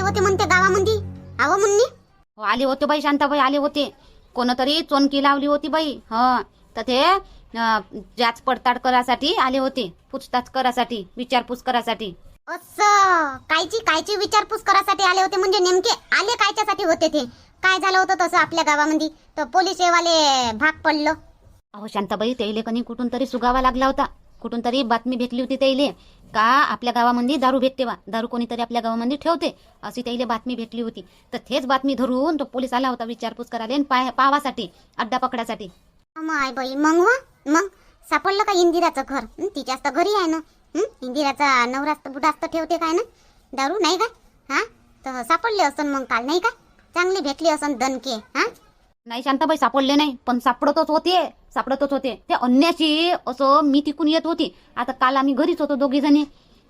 होते म्हणते गावामध्ये. आहो मुन्नी. हो आले होते बाई शांताबाई, आले होते. कोणतरी चोनकी लावली होती बाई. तर ते जाच पडताळ करासाठी आले होते, पूछताछ करासाठी, विचारपूस करासाठी. असं कायची विचारपूस करासाठी आले होते? म्हणजे नेमके आले कायच्यासाठी होते ते? काय झालं होतं तसं आपल्या गावामध्ये तर पोलीस वाले भाग पडलं? अहो शांताबाई, त्याइले कनी कुठून तरी सुगावा लागला होता. कुठून तरी बातमी भेटली होती त्याइले का आपल्या गावामध्ये दारू भेटते बा, दारू कोणीतरी आपल्या गावामध्ये ठेवते अशी त्याइले बातमी भेटली होती. तर तेच बातमी धरून तो पोलीस आला होता विचारपूस करायला आणि पावासाठी, अड्डा पकडासाठी. माय बाई, मग सापडलं का इंदिराचं घर? तिच्याच तर घरी आहे ना. इंदिराचा नवरास्त बुडास्त ठेवते काय ना दारू, नाही का? हा, तर सापडले असन मग काल, नाही का? चांगली भेटली असन दणके. हा नाही शांताबाई, सापडले नाही, पण सापडतच होते ते अन्याशी. असं मी तिकून येत होती, आता काल आम्ही घरीच होतो दोघी जणी,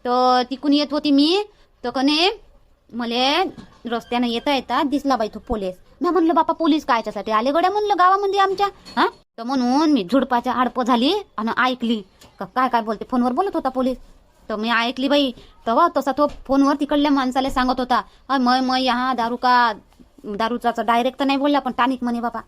तर तिकून येत होती मी, तर कने मले रस्त्यानं येता दिसला बाई तो पोलीस. मी म्हणलं बापा पोलीस कायच्यासाठी आले गड्या म्हणलं गावामध्ये आमच्या. हा, तर म्हणून मी झुडपाच्या आडपं झाली आणि ऐकली काय बोलते, फोनवर बोलत होता पोलीस. तर मी ऐकली बाई. तेव्हा तसा तो फोनवर तिकडल्या माणसाला सांगत होता, मैं यहाँ दारूचा डायरेक्ट तर नाही बोलला, पण टानिक म्हणे बापा,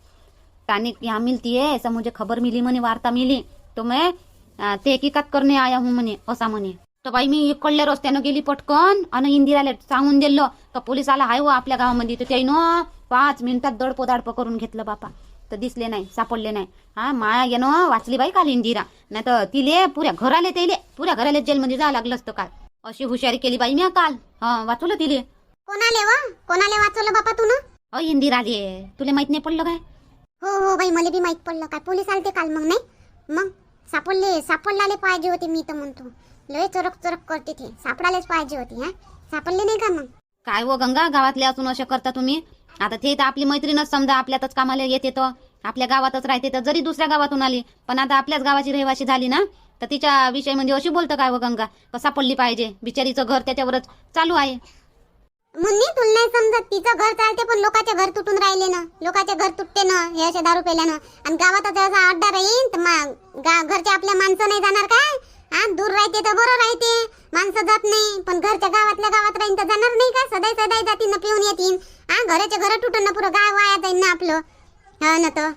टानिक यहाँ मिलती है ऐसा मुझे खबर मिली म्हणे, वार्ता मिली, तो मैं तहकीकात करने आया हूँ म्हणे, असा म्हणे. तर बाई मी इकडल्या रस्त्यानं गेली पटकन आणि इंदिराला सांगून दिलं तर पोलीस आला हाय व आपल्या गावामध्ये. तर त्याईनं 5 मिनिटात दडपं करून घेतलं बापा. तर दिसले नाही, सापडले नाही. हा माया येणं वाचली बाई काल इंदिरा, नाही तर तिले पुऱ्या घराला जेलमध्ये जावं लागलं असतं काल. अशी हुशारी केली बाई मी काल. वाचवलं तिले. कोणाले वाचवलं बापा तू ना? इंदिराले. तुला माहित नाही पडलं काय? हो बाई, मला बी माहित पडलं. काय पोलीस आलते काल? मग नाही, मग सापडलाले पाहिजे होते. मी तर म्हणतो लय चरक करते ते, सापडायलाच पाहिजे होती. हा, सापडले नाही का? मग काय हो गंगा, गावातले असून असे करता तुम्ही? आता ते तर आपली मैत्रीणच समजा, आपल्यातच कामाला येते, तर आपल्या गावातच राहते, तर जरी दुसऱ्या गावातून आली पण आता आपल्याच गावाची रहिवाशी झाली ना, तर तिच्या विषय म्हणजे अशी बोलतं काय हो गंगा? सापडली पाहिजे, बिचारीचं घर त्याच्यावरच चालू आहे. मुन्नी, तुला नाही समजत, तिचं घर चालते पण लोकांचे घर तुटून राहिले ना, लोकांचे घर तुटते ना हे असे दारू पेल्यानं. आणि गावातच असा अड्डा राहीन तर मग घरचे आपल्या माणसं नाही जाणार काय? हा, दूर राहते तर बरं राहते, माणसं जात नाही, पण घरच्या गावातल्या गावात राहीन तर जाणार नाही का? सदाई जातील ना, पिऊन येतील. हा, घराचे घर तुटून ना पुरं गाव वाया जाईन ना आपलं. हा ना. तर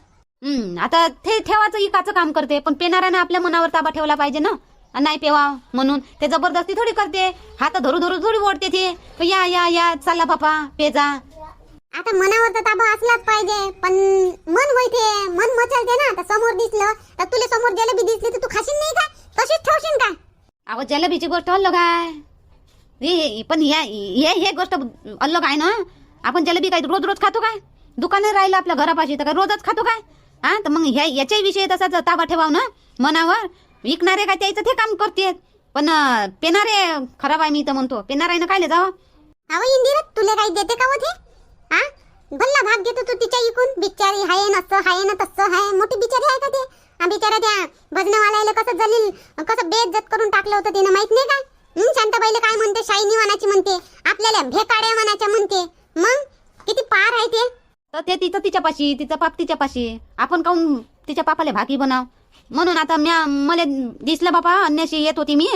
आता ते ठेवाचं इकाचं काम करते, पण पेनाराने आपल्या मनावर ताबा ठेवला पाहिजे ना. नाही पेवा म्हणून ते जबरदस्ती थोडी करते, हात धरू थोडी ओढते ते. या चला बापा पेजा. आता मनावर तर ताबा असलाच पाहिजे, पण मन मचलते ना. आता समोर दिसलं तर तुला समोर जलेबी दिसली तर तू खाशील नाही का? तशीच ठेवशील का? अहो जलेबीची गोष्ट अलग आहे, पण हे गोष्ट अलग आहे ना. आपण जलेबी काय रोज खातो काय? दुकानात राहिलं आपल्या घरापाशी तर काय रोजच खातो काय? हा, तर मग याच्याही विषयी तसाच ताबा ठेवाव ना मनावर. विकणारे काय त्याचं ते काम करते, पण पेनारे खराब आहे. मी तर म्हणतो पेनारायनं कायले जावं. अहो इंदिरा, तुला काही देते का होते? हा, भल्ला भाग घेतो तू तिच्या इकून. बिचारी हाय ना, असं हाय ना, तसं हाय. मोठी बिचारी आहे का ते? बिचारा त्या भजनवाल्याला कसं बेइज्जत करून टाकलं होतं तिनं, माहित नाही का? शांताबाईला काय म्हणते? शाईनी म्हणायची म्हणते, आपल्याला भेकाड्या म्हणायच्या म्हणते. मग किती पार आहे ते. तर ते तिच्यापाशी, तिचं पाप तिच्यापाशी, आपण काऊन तिच्या पापाला भागी बनाव? म्हणून आता मला दिसलं बापा, अन्याशी येत होती मी,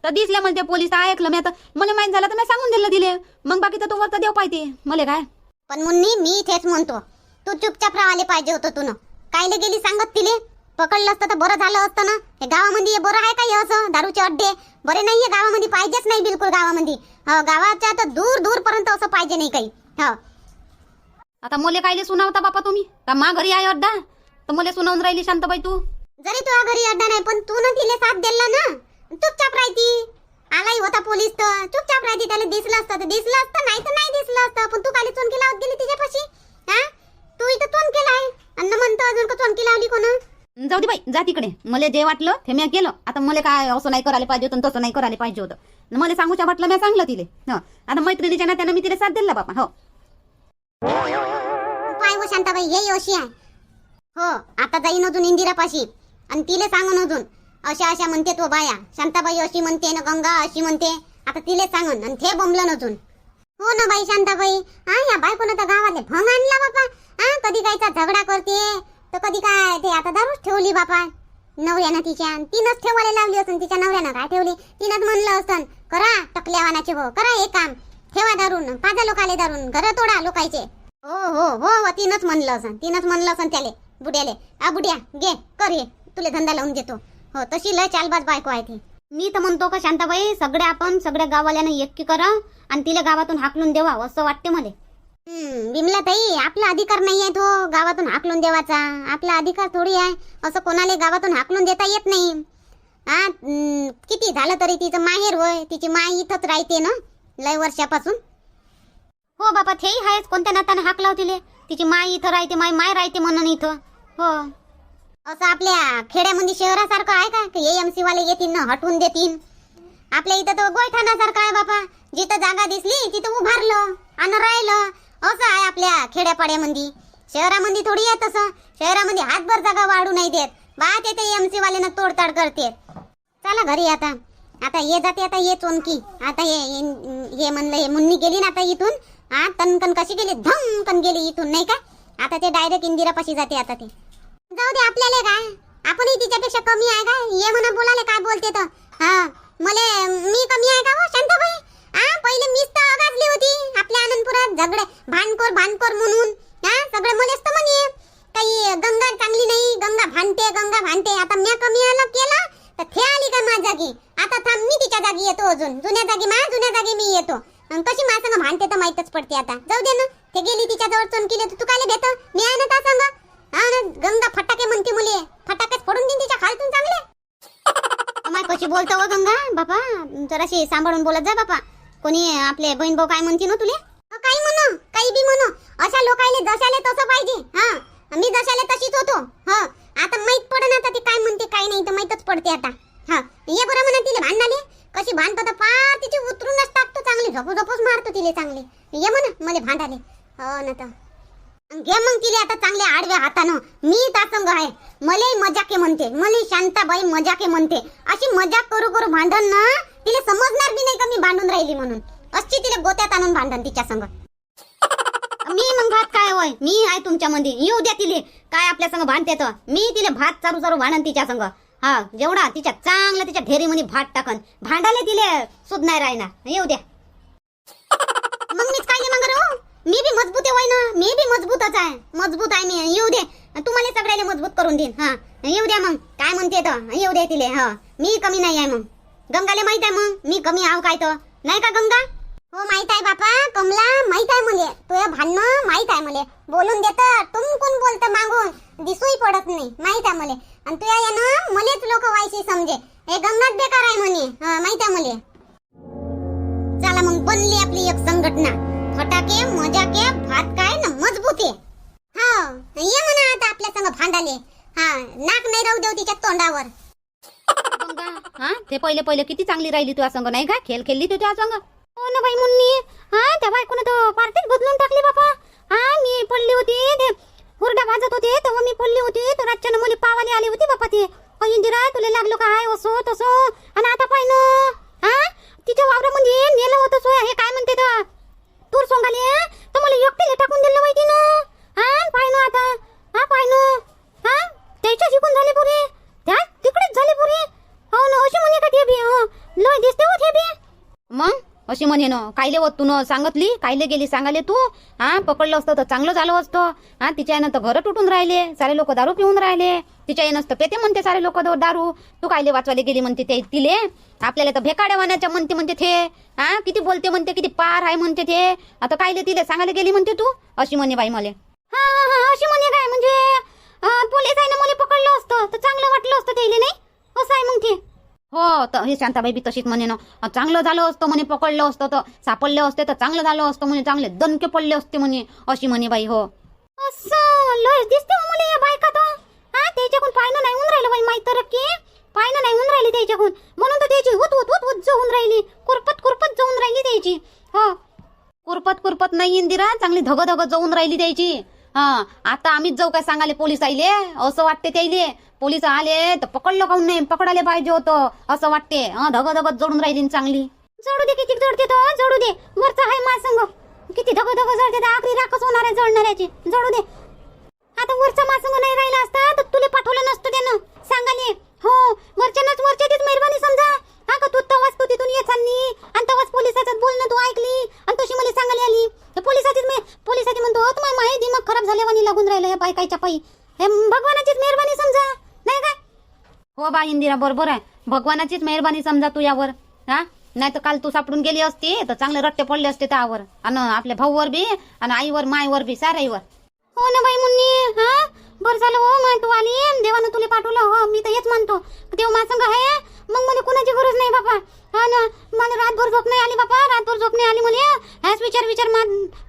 तर दिसल्या मला ते पोलीस ऐकलं. मी आता मला माहित झालं तर मी सांगून दिलं दिले. मग बाकी तर तो वरचा देव पाहिजे मला काय. पण मुन्नी, मी तेच म्हणतो, तू चुपचाप राहायला पाहिजे होतं. तू न कायले गेली सांगत तिले? पकडलं असतं तर बरं झालं असतं ना. हे गावामध्ये बरं आहे का? असं दारूचे अड्डे बरे नाहीये गावामध्ये, पाहिजेच नाही बिलकुल गावामध्ये. गावाच्या तर दूर पर्यंत असं पाहिजे नाही काही. आता मुले कायले सुनावता बापा तुम्ही? का मा घरी आहे अड्डा तर मुले सुनावून राहिली शांताबाई तू? जरी तुझ्या घरी अड्डा नाही, पण तू न तिले साथ दिला ना, चुपचाप राहती. आलाही होता पोलीस तर चुपचाप राहती. त्याला दिसलं असतं तर दिसलं असतं, नाही तर नाही दिसलं असतं. पण तू काली चोनकी लावत गेली तिच्यापाशी. हा, तू इथं चोनकी लाय अन्न म्हणतो, अजून का चोनकी लावली कोण? जाऊ दे बाई, जा तिकडे. मला जे वाटलं ते मी केलं. आता मला काय असं नाही करायला पाहिजे होतं, तसं नाही करायला पाहिजे होतं. मला सांगूच्या वाटलं, मी सांगलं तिले. आता मैत्रिणीच्या नात्यानं मी तिला साथ दिला बापा. हो पाय हो शांताबाई, हे अशी आहे. हो, आता जाईन अजून इंदिरापाशी आणि तिले सांगून अजून अशा म्हणते तो बाया. शांताबाई अशी म्हणते ना, गंगा अशी म्हणते. आता तिले सांगून आणि ते बोंबलं अजून. हो ना बाई शांताबाई, या बायकोनं तर गावाले भंग आणला बापा. कधी कायचा झगडा करते तर कधी काय ते आता दारूच ठेवली बापा नवऱ्यानं तिच्या. तिनंच ठेवायला लावली असून तिच्या नवऱ्यानं काय ठेवली? तिनंच म्हणलं असतं, करा टकल्या वानाचे भाऊ, करा हे काम. ठेवा दारून, पाजा लोकाले दारून, घर तोडा लोकायचे. हो हो हो, तिनंच म्हणलं असं त्याले बुड्याले, आ बुड्या घे कर ये, तुले धंदा लावून देतो. हो तशी लय चालबाज बायको आहे ती. मी तर म्हणतो का शांताबाई, सगळ्या गाववाल्यानं एकी करा आणि तिला गावातून हाकलून देवा असं वाटते मला. बिमला ताई, आपला अधिकार नाही आहे तो गावातून हाकलून देवाचा. आपला अधिकार थोडी आहे असं कोणाला गावातून हाकलून देता येत नाही. हा किती झालं तरी तिचं माहेर होय, तिची माय इथंच राहते ना लय वर्षापासून. हो बाबा, तेही आहेच, कोणत्या नातानं हाकलाव तिले, तिची माय इथं राहते, माय राहते म्हणून इथं. हो असं आपल्या खेड्यामध्ये शहरासारखं आहे का की AMC वाले येतील ना हटवून देतील. आपल्या इथं तर गोयठाणासारखं आहे बापा, जिथं जागा दिसली तिथं उभारलं आणि राहिलं. असं आहे आपल्या खेड्यापाड्यामध्ये. शहरामध्ये थोडी आहे तसं. शहरामध्ये हातभर जागा वाढू नाही देत बा, ते AMC वाल्यानं तोडताड करते. चला घरी आता. आता ये जाते, आता ये चोनकी. आता हे म्हणलं, हे मुन्नी गेली ना आता इथून. हा तनकन कशी गेली, धमकन गेली इथून नाही का. आता ते डायरेक्ट इंदिरापाशी जाते. आता ते जाऊ दे, आपल्याला काय, आपणही तिच्यापेक्षा कमी आहे का. ये म्हणा बोलाले काय बोलते तर. हा मी कमी आहे का हो शांताबाई. पहिले मीच तर आगाजली होती आपल्या आनंदपुरात, झगडे भांडखोर म्हणून. सगळे मलेच तर म्हणे काही गंगा चांगली नाही, गंगा भांडते. आता मी कमी आलं केलं तर थे आली का माझ्या जागी. आता थांब, मी तिच्या जागी येतो, अजून जुन्या जागी मी येतो. कशी माझ्या संग भांडते तर माहीतच पडते. आता जाऊ दे ना, ते गेली तिच्या जवळ चोनकीले, तू कायले भेट, मी आहे ना त्या संग. गंगा फटाके म्हणते मुले, फटाकेच फोडून देईन तिच्या खालतून चांगले. माय कशी बोलतो व गंगा बापा, जराशी सांभाळून बोलत जा बापा. कोणी आपले बहीण भाऊ काय म्हणते ना तुले. काही म्हणू, काही बी म्हणू, अशा लोकायले जशाले तसं पाहिजे. मी जशाले तशीच होतो. आता माहित पडन, आता ती काय म्हणते काय नाही तर माहीतच पडते आता. ये बरं म्हणा तिले भांडाले, कशी भांडतो तर पार तिची उतरूनच टाकतो, चांगली झोपूच मारतो तिले चांगली. ये म्हणा मला भांडाले. हो ना तर घे मग तिले आता चांगल्या आडव्या हातानं. मी तासंग आहे, मले मजाके म्हणते, मले शांताबाई मजाके म्हणते. अशी मजाक करू भांडण ना तिले समजणार बी नाही का मी भांडून राहिली म्हणून. अशी तिले गोत्यात आणून भांडण तिच्या संग. मी मग भात काय होय, मी आहे तुमच्या मध्ये. येऊ द्या तिले काय आपल्या संग भांडते तर. मी तिले भात चारू भांडण तिच्या संग. जेवढा तिच्या चांगला तिच्या ढेरीमध्ये भात टाकन, भांडाले तिले सुध नाही राहणार. येऊ द्या. मग मीच काय मग रो, मी बी मजबूत आहे ना, मी बी मजबूतच आहे, मजबूत आहे मी. येऊ दे, तुम्हाला सगळ्याला मजबूत करून देईन. येऊ द्या मग, काय म्हणते तर येऊ दे तिले. मी कमी नाही आहे. मग गंगाले माहित आहे मग मी कमी आव काय तर नाही का गंगा. हो माहित आहे बापा, कमला माहित आहे मले, तुझं भांडणं माहित आहे मले. बोलून देत तुम कोण बोलत मागून दिसूही पडत नाही, माहित आहे मले. आणि तुझ्या यानं मलेच लोक वायशी समजे, हे गंगाच बेकार आहे म्हणे. माहित आहे मले. चला मग बनली आपली एक संघटना, फटाके मजाके भात काय ना मजबूती. ये म्हणा आता आपल्या संग भांडाले. नाक नाही राहू देऊ तिच्या तोंडावर. ते पहिले किती चांगली राहिली तुझ्या संग नाही का, खेळली तू तुझ्या संग. हो ना बाई मुन्नी, त्या बायकोनं तर पार्टीच बदलून टाकली बापा. मी पडली होती, ते हुरडा भाजत होते तेव्हा मी पडली होती, तर रातच्यानं मुली पावाली आली होती बापा. ते इंदिरा तुला लागलो काय असो तसं. आणि आता पाय ना तिच्या वावरामध्ये नेलं होतं सोया. हे काय म्हणते तर तूर सोंगाले तर मला एकटीला टाकून दिलं माहिती ना. पाय ना आता, पाय ना त्याच्या शिकून झाले पुरे, त्या तिकडेच झाले पुरे. हो ना, अशी म्हणे का ते बी लय दिसते होत हे बी. मग अशी म्हणे ना, कायले होत तू न सांगतली, कायले गेली सांगाले तू. पकडलं असतं तर चांगलं झालं असतं. तिच्या यानं तर घर तुटून राहिले, सारे लोक दारू पिऊन राहिले. तिच्या यानं तर पेते म्हणते सारे लोक दारू. तू कायले वाचवायला गेली म्हणते ते तिले. आपल्याला तर भेकाड्या वाण्याच्या म्हणते ते. किती बोलते म्हणते, किती पार आहे म्हणते ते. आता कायले तिले सांगायला गेली म्हणते तू. अशी म्हणे बाई मले. अशी म्हणे काय म्हणजे पोलीस आहे ना, मला पकडलं असतं तर चांगलं वाटलं असतं त्याला, नाही असं आहे मग ते. हो तर हे शांताबाई बी तशीच म्हणे ना, चांगलं झालं असतं म्हणे, पकडलं असतं तर सापडले असते तर चांगलं झालं असतं म्हणे, चांगले दणके पडले असते म्हणे. अशी म्हणे बाई. हो असं लय दिसते मला या बायका तर. त्याच्याकडून पायनं नाही होऊन राहिलं बाई, माहित तर की पायनं नाही होऊन राहिली त्याच्याकडून, म्हणून तर त्याची हुत जाऊन राहिली, कुरपत जाऊन राहिली त्याची. हो कुरपत नाही इंदिरा, चांगली धग जाऊन राहिली त्याची. आता आम्हीच जाऊ काय सांगाले पोलीस आले, असं वाटते त्याले. पोलीस आले तर पकडलं काऊन नाही, पकडायला पाहिजे होतं असं वाटते. धग जोडून राहिली चांगली. जडू दे, किती जडते तर जडू दे. वरचा आहे मा संग किती धग जडते तर आखरी राखच होणार आहे जळणाऱ्याची. जडू दे. आता वरचा मा संग नाही राहिला असता तर तुले पाठवलं नसतं त्यानं सांगाले. हो वरच्याच मेहरबानी समजा. का तू तवाच तू तिथून येत चालली आणि तवाच पोलिसाचं बोलणं तू ऐकली आणि तशी मला सांगायला आली. पोलिसाची म्हणतो तुम्हाला माही दिमाग खराब झाल्यावानी लागून राहिलं या बायकाच्या पायी. हे भगवानाचीच मेहरबानी समजा, नाही काय? हो बा इंदिरा, बरोबर आहे. भगवानाचीच मेहरबानी समजा तू यावर. हा, नाही तर काल तू सापडून गेली असती तर चांगले रट्टे पडले असते त्यावर, आणि आपल्या भाऊवर बी आणि आईवर मायवर बी साराईवर. हो ना बाई मुन्नी, हा बरं झालं हो मग तू आली, देवानं तुला पाठवलं. हो मी तर हेच मानतो, देव माझ्या संग आहे, मग मला कोणाची गरज नाही बापा. हा ना, मला रातभर झोप नाही आली बापा, रातभर झोप नाही आली मला. ह्याच विचार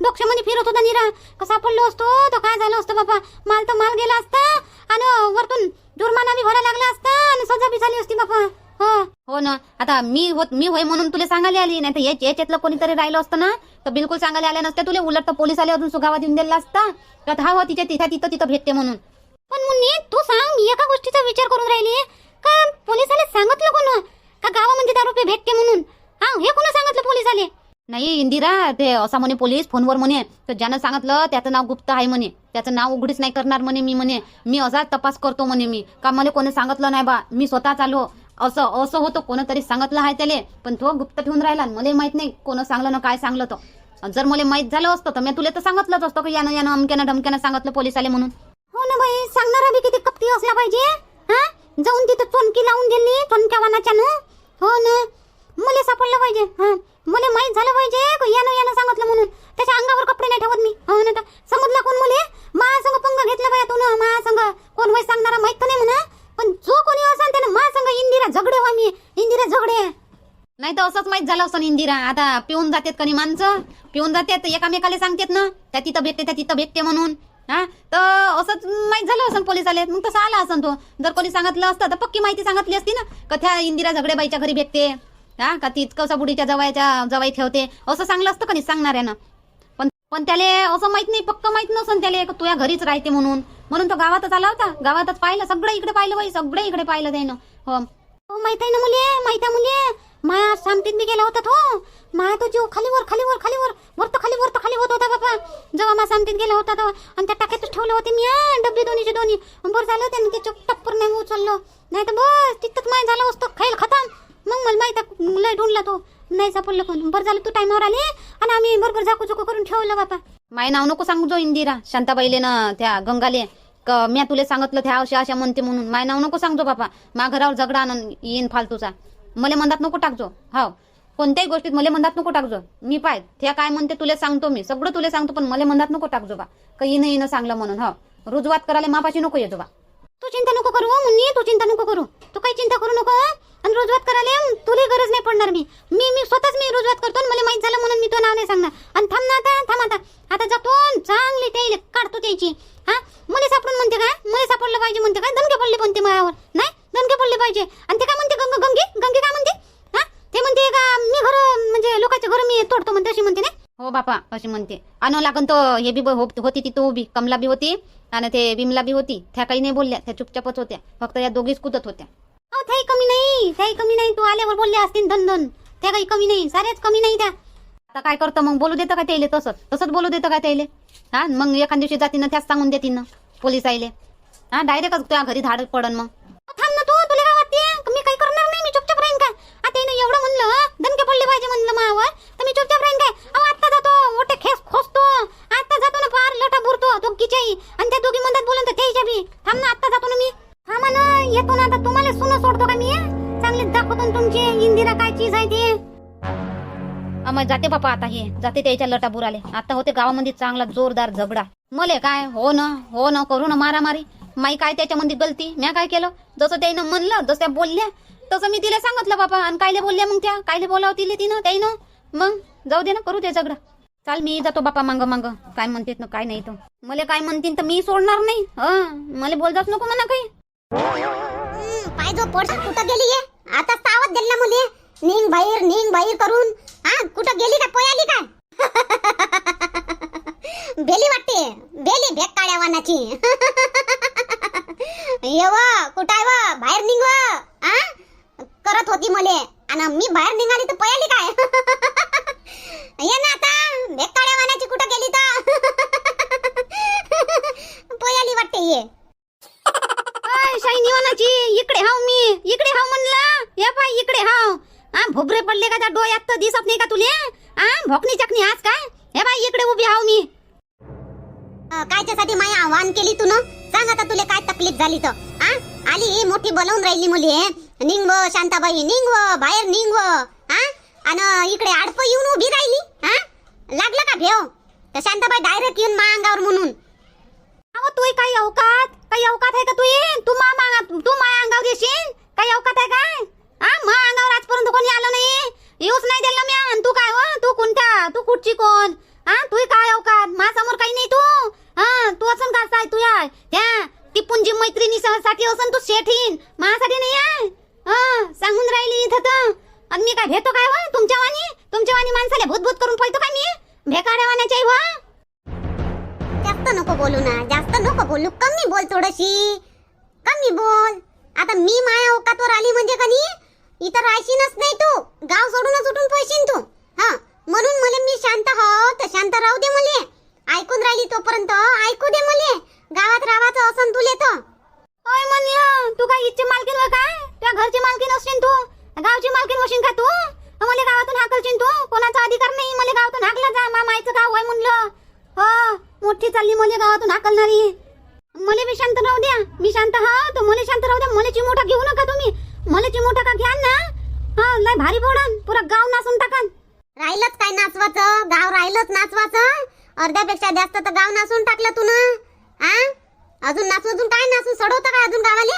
डोक्यामध्ये फिरत होता निरा. कसा पडलो असतो तर काय झालं असतं बापा. माल तर माल गेला असता आणि वरतून जुर्माना बी भरायला लागला असता आणि सजा बी झाली असती बापा. हो ना, आता मी होय म्हणून तुला सांगायला आली, नाही तर याच्यातलं कोणीतरी राहिलं असतं ना तर बिलकुल सांगायला आल्या नसत्या तुला. उलट तर पोलीस आले अजून सुगावा देऊन दिला असता तर हा तिथं भेटते म्हणून. पण मुन्नी तू सांग, मी एका गोष्टीचा विचार करून राहिली का पोलिसाला सांगितलं कोण का गावामध्ये दारू पे भेटते म्हणून? हा, हे कोण सांगितलं पोलिसाले? नाही इंदिरा, ते असा म्हणे पोलीस फोनवर म्हणे, तर ज्यानं सांगितलं त्याचं नाव गुप्त आहे म्हणे, त्याचं नाव उघडीच नाही करणार म्हणे मी असा तपास करतो म्हणे मी. का मला कोणी सांगितलं नाही बा, मी स्वतःच आलो. असं होतं, कोणतरी सांगितलं आहे त्याले, पण तो गुप्त ठेवून राहिला. मला माहित नाही कोण सांगलं ना काय सांगलं तर. जर मला माहित झालं असतं तर मी तुला तर सांगितलंच असतं की यानं अमक्यानं ढमक्यानं सांगितलं पोलीस आले म्हणून. हो ना बाई, सांगणारा बी किती कपटी असला पाहिजे. हा, जाऊन तिथं चोनकी लावून दिली चोनक्या वानाच्या ना. हो ना, मला सापडलं पाहिजे. हा, मला माहित झालं पाहिजे यानं सांगितलं म्हणून. त्याच्या अंगावर कपडे नाही ठेवत मी. हो ना, समजला कोण मुले महासंघ पंग घेतला बाया तू ना. महासंघ कोण वय सांगणारा माहित नाही म्हणा, पण जो कोणी असन त्यानं महासंघ इंदिरा झगडे व्हा मी इंदिरा झगडे. नाही तर असंच माहित झालं असं इंदिरा. आता पिऊन जातात कधी माणसं, पिऊन जातात एकामेकाला सांगतात ना त्या तिथं भेटते म्हणून. हा, तर असंच माहित झालं असं पोलीस आले, मग तसं आला असं तो. जर कोणी सांगितलं असतं तर पक्की माहिती सांगितली असती ना का त्या इंदिरा झगडेबाईच्या घरी भेटते. हा, का ती कसा बुडीच्या जवाई ठेवते असं सांगलं असतं का नाही सांगणाऱ्यानं. पण त्याले असं माहित नाही, पक्क माहित नसन त्याले तुझ्या घरीच राहते म्हणून तो गावातच आला होता. गावातच पाहिलं, सगळं इकडे पाहिलं बाई, सगळं इकडे पाहिलं त्यानं. हो माहित आहे ना मुले, माहित आहे मुले. माया सामतीत मी गेला होता तो. माया तो जीव खालीवर वर तर खाली होत होता बाबा जेव्हा मा सामतीत गेला होता तो. आणि त्या टाक्यातच ठेवले होते मी डब्बे दोन्ही. बरं झालं त्याने ते टप्पर नाही उचललं, नाही तर बस तिथंच माय झालं असतं खाईल खतम. मग मला माहित लय ढूंढला तो, नाही सापडलं कोण. बरं झालं तू टाइमावर आले आणि आम्ही बरोबर झाकू करून ठेवलं बाबा. माय नाव नको सांगू जो इंदिरा. शांताबाईले ना त्या गंगाले म्या तुला सांगितलं त्या अशा म्हणते म्हणून. माय नाव नको सांगतो बापा. मा घरावर झगडा येईन फालतूचा. मला मंदात नको टाकजो. हो, कोणत्याही गोष्टीत मला मंदात नको टाकजो. मी पाय त्या काय म्हणते तुला सांगतो, मी सगळं तुला सांगतो, पण मला मंदात नको टाकजो बा. काही येणं सांगलं म्हणून. हो, रुजवात करायला मापाशी नको येतो बा. तू चिंता नको करू मुन्नी, तू चिंता नको करू. तू काही चिंता करू नको. आणि रोजवात करायला तुला गरज नाही पडणार. मी स्वतःच रोजवात करतो. मला माहित झालं म्हणून मी तो नाव नाही सांगणार. आणि थांब ना आता जातो चांगली त्याला काढतो त्याची. हा, मला सापडून म्हणते काय, मला सापडलं पाहिजे म्हणते काय, दणके पडले म्हणते मायावर. नाही, दणके पडले पाहिजे. आणि ते काय म्हणते गंगे काय म्हणते. हा, ते म्हणते का मी घर म्हणजे लोकांचे घर मी तोडतो म्हणते, अशी म्हणते. नाही हो बापा, अशी म्हणते. आणो लागन तो हे बी होती ती, तो बी कमला बी होती आणि ते विमला बी होती. त्या काही नाही बोलल्या, त्या चुपचापच होत्या. फक्त या दोघीच कुदत होत्या. अहो त्याही कमी नाही. तू आल्यावर बोलले असतील धन त्या काही कमी नाही, साऱ्याच कमी नाही त्या. आता काय करतं मग, बोलू देतं का त्याले तसंच बोलू देतं का त्याले. हा, मग एखाद दिवशी जातीनं त्याच सांगून देतीन पोलीस आईले. हा, डायरेक्टच तुझ्या घरी धाड पडन. मग थांब ना तू, तुला काय वाटते मी काही करणार नाही, मी चुपचाप राहीन का. आता एवढं म्हणलं दणके पडले पाहिजे म्हणलं मायावर, तर मी चुपचाप राहीन काय. अहो आता जातो ओटे खेस खोसतो, आता जातो ना पार लटा बुरतो दोघीच्याही, आणि त्या दोघी म्हणतात बोलून तर त्याच्या बी. थांब ना, आता जातो ना मी. थांबा ना, येतो ना आता. तुम्हाला सुनं सोडतो का मी, चांगले दाखवतो तुमची इंदिरा काय चीज आहे ते. मग जाते बापा आता, हे जाते त्याच्या लटा बुराले. आता होते गावामध्ये चांगला जोरदार झगडा. मले काय हो ना करू ना मारामारी. माई काय त्याच्यामध्ये गलती, म्या काय केलं. जसं त्यानं म्हणलं, जसं बोलल्या तसं मी तिला सांगितलं बापा. आणि कायले बोलल्या मग त्या, कायले बोलावं तिले तिनं त्याईनं. मग जाऊ दे ना, करू ते झगडा. चाल मी जातो बापा मांग काय म्हणतेत ना काय नाही. तो मला काय म्हणतील तर मी सोडणार नाही. मला बोलताच नको म्हणा काही. पाय जो पडसा कुठं गेली आहे आता, सावध दिल ना मुले. निंग बाहेर करून. हा, कुठं गेली का, पळाली काय. बेली वाटते, बेली भेट काळ्या वानाची. येव कुठं आहे व, बाहेर निघ व. हा, करत होती मले आणि मी बाहेर निघाली तर पळाली काय. ये ना आता, भेट काळ्या वानाची कुठं गेली तर. पळाली वाटते. ये शाईनी वानाची, इकडे हाव मी, इकडे हाव म्हणला. या पाय इकडे हाव. हा, भोबरे पडले का त्या डोळ्यात तर दिसत नाही का तुले. उभी आहो मी. कायच्यासाठी माया आव्हान केली तू न? सांग आता तुला काय तकलीफ झाली तर. आ आली मोठी बोलावून राहिली मुली, निंगव शांताबाई निंगव, बाहेर निंगव. हा आणि इकडे आडप येऊन उभी राहिली. हा लागलं का भेव? तर शांताबाई डायरेक्ट येऊन मा अंगावर म्हणून. अहो तू काही अवकात आहे का तू माझ्या अंगावर येशील? काही अवकात आहे काय? हा मा अंगावर आजपर्यंत कोणी आलं नाही, येऊच नाही दिलं मी. आणि तू काय हो? तू कुठची कोण? हा तू काय अवकात? माझ्यासमोर काही नाही तू. हा तू असं का तू आहे त्या टिपूनजी मैत्रिणी साठी असं तू शेठीन, माझ्यासाठी नाही आहे. हा सांगून राहिली इथं तर. आणि मी काय भेटतो काय हो तुमच्या वाणी माणसाला भूत करून पळतो काय मी? भेकाड्यावाण्याची हो. जास्त नको बोलू ना, जास्त नको बोलू, कमी बोल, थोडीशी कमी बोल. आता मी माया अवकातवर आली म्हणजे कनी इथं राहशीनच नाही तू, गाव सोडूनच उठून पळशील तू. हा म्हणून मला मी शांत हो तर शांत राहू दे. मले ऐकून राहिली तोपर्यंत ऐकू दे. मले गावात राहायचं असं तुले तर. ओय म्हणलं तू काय इच्छे मालकीन हो काय? त्या घरची मालकीन असशील तू, गावची मालकीन होशील का तू? मला गावातून हाकलशील तू? कोणाचा अधिकार नाही मला गावातून हाकला जा. मामायचं गाव होय म्हणलं. हो मोठी चालली मला गावातून हाकलणारी. मला बी शांत राहू द्या. मी शांत हा तर मला शांत राहू द्या. मला चिमोठा घेऊ नका तुम्ही. मला चिमोठा का घ्या ना. हा लय भारी फोडन, पुरा गाव नासून टाकन. राहिलंच काय नाचवाचं? गाव राहिलंच नाचवाचं. अर्ध्यापेक्षा जास्त तर गाव नाचून टाकलं तू ना. आ अजून नाचून काय नाचून सोडवतं काय अजून गावाले?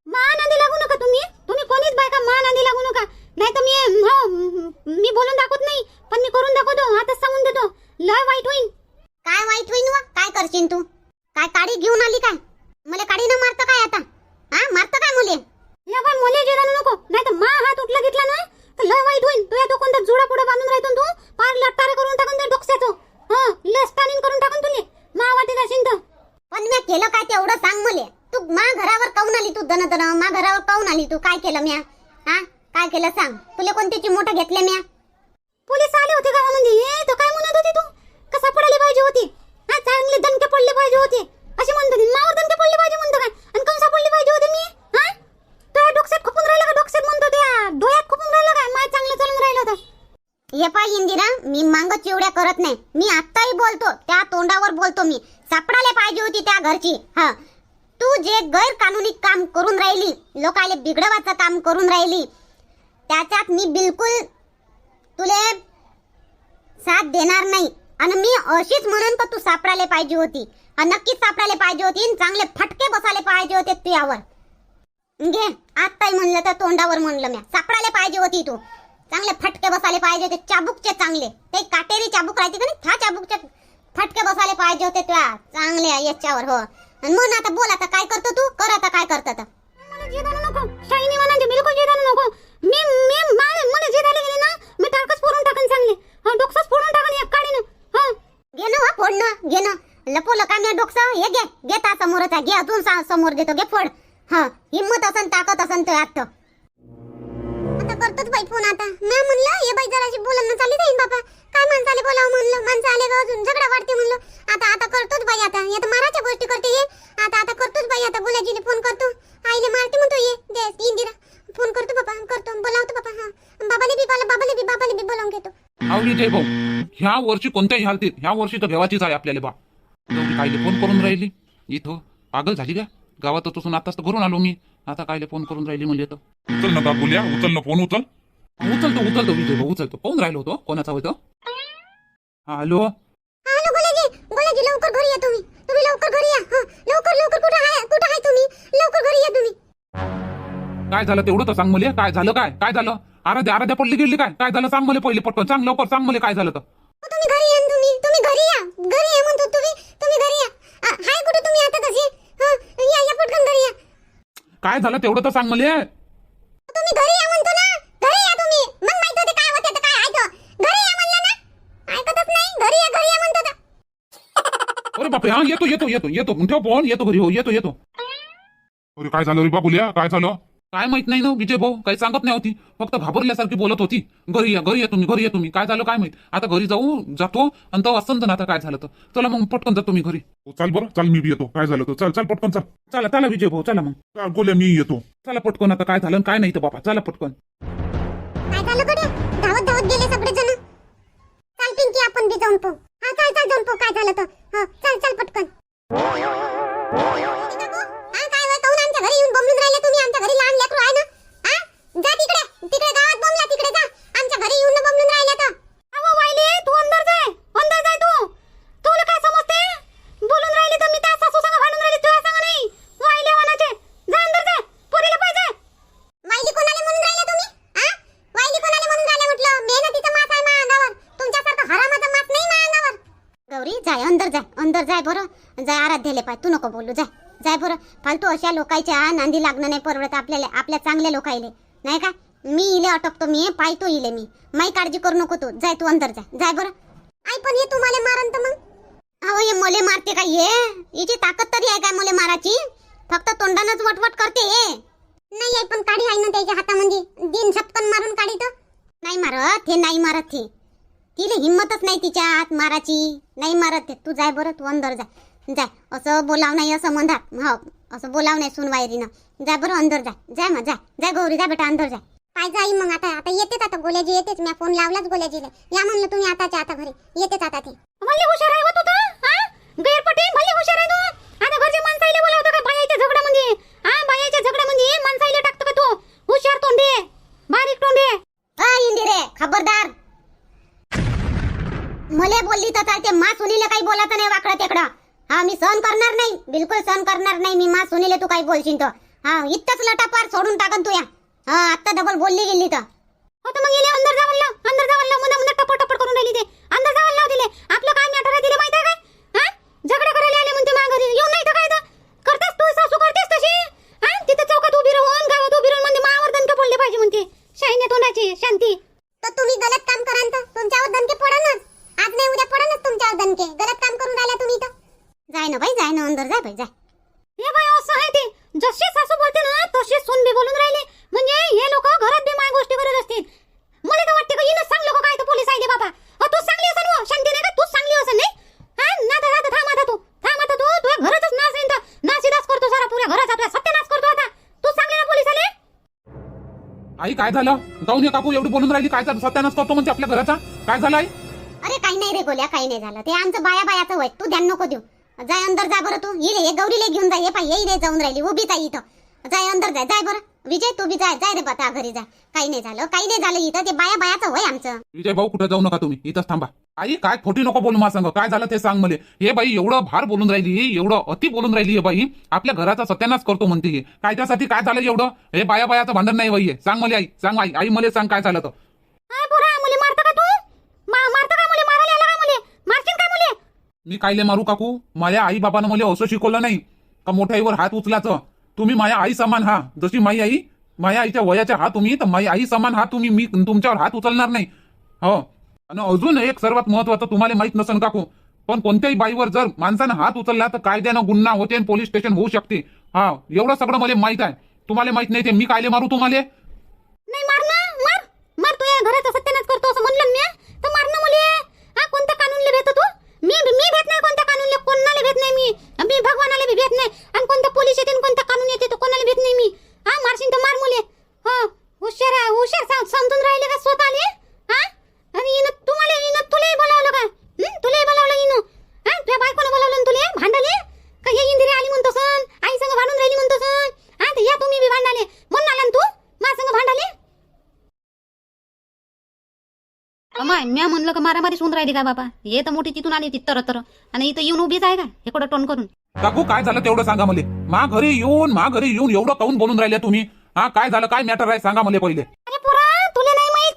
नादी लागू नका तुम्ही कोणीच बायका नादी लागू नका. नाही तर मी बोलून दाखवत नाही, पण मी करून दाखवतो. आता सांगून देतो लय वाईट होईल. काय वाईट होईन व? काय करशील तू? काय काडी घेऊन आली काय? मला काडी न मारतं काय आता? हा मारतं काय मुले? या बाय मुले जे जाणू नको, नाही तर मा हात उठला घेतला ना तर लय वाईट होईल. तू या तो कोणता जुडा पुढे बांधून राहतो तू, पार लटारे करून टाकून ते डोक्याचं. हा लेस्टानीन करून टाकून तुले मा वाटे जाशील तर. पण मी केलं काय तेवढं सांग मले. तू मा घरावर काऊन आली? तू दन मा घरावर काऊन आली? तू काय केलं म्या? हा काय केलं सांग? तुला कोणतीची मोठं घेतले म्या? पोलीस आले होते गावामध्ये तर काय म्हणत होती तू? कसा पडायला पाहिजे होती? हा चांगले दणके पडले पाहिजे होते असे म्हणत होती. मावर दणके पडले पाहिजे म्हणतो काय? आणि कसा पडले पाहिजे होते मी? हा तो डोक्यात खुपून राहिला का? डोक्यात म्हणतो त्या डोळ्यात खुपून राहिला काय? माय चांगलं चालून राहिलं होतं. ये पाय इंदिरा, मी मांग चिवड्या करत नाही. मी आत्ताही बोलतो, त्या तोंडावर बोलतो. मी सापडायला पाहिजे होती त्या घरची. हा तू जे गैर कानूनी काम करून राहिली, लोकाले बिघडवाचं काम करून राहिली, त्याच्यात मी बिलकुल तुले साथ देणार नाही. आणि मी अशीच म्हणून का तू सापडायला पाहिजे होती. नक्कीच सापडायला पाहिजे होती. चांगले फटके बसायला पाहिजे होते तुझ्यावर. घे आत्ताही म्हणलं तर तोंडावर म्हणलं मी, सापडायला पाहिजे होती तू. चांगले फटके बसायला पाहिजे होते, चाबूकचे चांगले. ते काटेरी चाबूक राहते का नाही, त्या चाबूकचे फटके बसायला पाहिजे होते तुला चांगले याच्यावर. हो आणि मग आता बोल, आता काय करतो तू? कर आता काय करतो तर. मला जेदानु नको, शाईनी म्हणाले बिलकुल जेदानु नको. मला जेदाले गेले ना मी टाकच फोडून टाकन चांगले. हा डोक्सच फोडून टाकन एक काडीनं. हा घे ना फोडणं, घे ना. लपवलं का मी डोकसं? हे घे घे ता समोरच आहे. घे अजून समोर देतो, घे फोड. हा हिम्मत असन ताकद असन तो आता करतोच बाई फोन. आता मी म्हणलं ये बाई जराशी बोलणं चालली जाईन बाबा. काय माणसाले बोलावं म्हणलं, माणसं आले का अजून झगडा वाढते म्हणलं. आता करतोच बाई. आता येतं माराच्या गोष्टी करते ये. आता करतोच बाई. आता बोलाजीने फोन करतो, आईले मारते म्हणतो. ये दे इंदिरा फोन करतो बाबा, करतो बोलावतो बाबा. हा बाबाले बी बोलावून घेतो. आवडी जय भाऊ, ह्या वर्षी कोणत्याही हालतीत ह्या वर्षी तर घेवाचीच आहे आपल्याला. बा एवढी कायले फोन करून राहिली? इथं पागल झाली का? गावात असून आताच तर घरून आलो मी. आता कायले फोन करून राहिली म्हणजे तर. उचल ना बाबुल्या, उचल ना फोन. उचलतो विजय भाऊ उचलतो. पाहून राहिलो होतो कोणाचा होतो. हॅलो गोलाजी लवकर घरी या तुम्ही लवकर घरी या. लवकर कुठं आहे तुम्ही? लवकर घरी या तुम्ही. काय झालं तेवढं तर सांग मला. काय झालं? काय झालं? आराध्या पडली गेली काय? काय झालं सांग मला पहिले पटकन. सांग लवकर, सांग मला काय झालं तर. तुम्ही घरी या. तुम्ही घरी या म्हणतो. तुम्ही घरी या. हाय कुठे तुम्ही आता तसे? या पटकन घरी या. काय झालं तेवढं तर सांग मला. तुम्ही घरी या म्हणतो ना. घरी या तुम्ही. मग माहित होते काय होते तर काय आहे तो. घरी या म्हणलं ना. ऐकतच नाही. घरी या म्हणतो तर. अरे बापरे, हा येतो ठेव फोन. येतो घरी. हो येतो. अरे काय झालं रे बाबुल्या, काय झालं? काय माहित नाही ना विजय भाऊ, काही सांगत नाही होती. फक्त घाबरल्यासारखी बोलत होती. घरी या तुम्ही. काय झालं काय माहित. आता घरी जातो आणि तो असं ना आता काय झालं तर. चला मग पटकन जातो मी घरी. चाल बरं, चाल मी बी येतो. काय झालं तर चल पटकन चाल. चला विजय भाऊ, चला मग. चाल गोल्या, मी येतो. चला पटकन. आता काय झालं काय नाही तर बाबा, चला पटकन. काय झालं गड्या? धावत गेले सगळे जण. चल पिंकी आपण बी जाऊन पाहू. हा चल चल जाऊन पाहू काय झालं तर. हो चल चल पटकन. हा काय होय काहून आमच्या घरी येऊन बोंबलून राहिले तुम्ही? आमच्या घरी लहान लेकरू आहे ना. हा जा तिकडे तिकडे गावात बोंबला तिकडे जा. आमच्या घरी येऊन बोंबलून राहिले तर. अहो वाईले तू अंदर जाय तू. तुला काय समजते? बोलून राहिली तर मी त्या सासू संग भांडून राहिली, तुला सांग नाही. वाईले वनाचे जा अंदर जा, पोरीला पाहिजे. वाईली कोणाला म्हणून राहिले तुम्ही? हा वाईली कोणाला म्हणून राहिले म्हटलं? मेहनतीचं मास आहे मा अंगावर, तुमच्यासारखं हरामाचं मास नाही मा अंगावर. गौरी जाय अंदर जाय बरं. जाय आराध्याले पाय, तू नको बोलू. जाय बरं. फालतू अशा लोकांच्या नांदी लागणं नाही परवडत आपल्याला. आपल्या चांगल्या लोकायले नाही का. मी इले अटकतो, मी पाहतो इले. मी माई काळजी करू नको तू. जाय तू अंदर जाय बरं. आई पण हे तुम्हाला मारन तर मग? अहो हे मले मारते काय? हिची ताकद तरी आहे काय मले माराची? फक्त तोंडानंच वटवट करते हे. नाही आई पण काढी आहे ना त्याच्या हातामध्ये. दिन झपकन मारून काढी तर नाही मारत. हे नाही मारत. हे तिला हिम्मतच नाही तिच्या हात माराची. नाही मारत ते. तू जाय बरं. तू अंदर जाय. असं बोलाव नाही असं म्हणतात. हो असं बोलाव नाही सुनवायरीनं. जाय बरं अंदर जाय गौरी जाय बेटा अंदर जाय. काय जाई मग आता येतेच. आता गोल्याजी येतेच. मी फोन लावलाच गोल्याजीला. या म्हणलं तुम्ही आताच्या आता घरी येतेच. आता ते भले हुशार आहे तू तर. हा गैरपटी भले हुशार आहे तू. आता घरचे माणसाईले बोलावतो का बायाच्या झगड्यामध्ये? हा बायाच्या झगड्यामध्ये माणसाईले टाकतो का तू? हुशार तोंडे, बारीक तोंडे. इंदिरे खबरदार. मले बोलली तर चालते. मा सुनीले काही बोलायचं नाही वाकडं तेकडं. हा मी सहन करणार नाही. बिलकुल सहन करणार नाही मी. मा सुनीले तू काही बोलशील तर हा इतकंच लटापार सोडून टाकन तू. या हा आता डबल बोलली गेली तर. हो तर मग येले अंदर जावलं मुना टपट करून राहिली ते. अंदर जावलं दिले. आपलं काय मॅटर आहे दिले माहिती आहे काय? हा झगडा करायला आले म्हणते मा घरी. येऊन नाही तर काय तर करतेस तू सासू करतेस तशी. हा तिथं चौकात उभी राहून गावात उभी राहून म्हणजे मावर दणके पडले पाहिजे म्हणते. शाईने तोंडाची शांती. तर तुम्ही गलत काम कराल तर तुमच्यावर दणके पडनच. आज नाही उद्या पडनच तुमच्यावर दणके. गलत काम करून राहिला तुम्ही तर. जाय ना बाई, जाय ना अंदर जाय बाई जाय. हे बाई असं आहे ते. जशी सासू बोलते ना तशी सून बी बोलून राहिले. म्हणजे हे लोक घरात बी माय गोष्टी करत असतील. मला तर वाटते का हिनं सांगलं काय तर पोलीस आले बाबा. तू चांगली असेल हो शांती नाही का? तूच चांगली असेल नाही. हा ना तर थांब आता तू तुझ्या घरातच नाश आहे. नाशिदास करतो सारा पुऱ्या घराचा. तुझ्या सत्यानाश करतो आता. तू चांगली ना पोलीस आले. आई काय झालं? जाऊन ये काकू एवढं बोलून राहिली. काय झालं? सत्यानाश करतो म्हणते आपल्या घराचा. काय झालं आई? अरे काही नाही रे गोल्या, काही नाही झालं. ते आमचं बायाचं वय. तू ध्यान नको देऊ. जाय अंदर जा बरं. तू हे गौरीले घेऊन जाय. हे पाय हे रे जाऊन राहिली उभीच आहे इथं. जाय अंदर जाय बरं. विजय तू बी जाय रे बता घरी जाय. काही नाही झालं इथं. ते बायाचं वय आमचं. विजय भाऊ कुठे जाऊ नका तुम्ही. इथंच थांबा. आई काय खोटी नको बोलू मा सांग. काय झालं ते सांग मला. हे बाई एवढं भार बोलून राहिली, एवढं अति बोलून राहिली. हे बाई आपल्या घराचा सत्यानाश करतो म्हणते. हे काय त्यासाठी काय झालं एवढं? हे बायाचं भांडण नाही बाई. सांग मला आई. सांग आई मला सांग काय झालं तर. काय पोरा मुली मारता का तू? मारता का मुली? मारायला आला का मुली? मारशील का मुली? मी कायले मारू काकू? माझ्या आई बाबानं मला असं शिकवलं नाही का मोठ्या आईवर हात उचलायचं. तुम्ही माझ्या आई समान हा. जशी माई आई माझ्या आईच्या वयाच्या हा तुम्ही, तर माझी आई समान हा तुम्ही. मी तुमच्यावर हात उचलणार नाही. हो आणि अजून एक सर्वात महत्वाचं तुम्हाला माहित नसेल काकू, पण कोणत्याही बाईवर जर माणसानं हात उचलला तर कायद्यानं गुन्हा होते आणि पोलीस स्टेशन होऊ शकते. हा एवढं सगळं मला माहित आहे. तुम्हाला माहित नाही ते मी कायले मारू तुम्हाला? नाही मार ना. मार तू. या घराचा सत्यानाश करतो असं म्हणलं मी तर मार ना मुली. हा कोणत्या कानूनले भेटतो तू? मी भेट नाही कोणत्या कानूनले. कोणाला भेट नाही मी भगवानाला बी भेट नाही. आणि कोणत्या पोलीस येते कोणत्या कानून येते तर कोणाला भेट नाही मी. हा मारशील तर मार मुली. हो हुशार समजून राहिले का स्वतःले? हा आणि तुलाही बोलावलं का? तुलाही बोलावलं हिनं. हा तुझ्या बायकोनं बोलावलं तुले भांडले का? हे इंदिरे आली म्हणतो सन, आई संग भांडून राहिली म्हणतो सन. हा तर या तुम्ही बी भांडाले म्हणून आला ना तू मा संग भांडाले. अमाय म्या म्हणलं का मारामारी सुन राहिली का बाबा? हे तर मोठी तिथून आली ती तर आणि इथं येऊन उभीच आहे का हे कोडं टोन करून? काकू काय झालं तेवढं सांगा मला. मा घरी येऊन एवढं काऊन बोलून राहिले तुम्ही? हा काय झालं? काय मॅटर आहे सांगा मला पहिले. अरे पोरा तुले नाही माहित.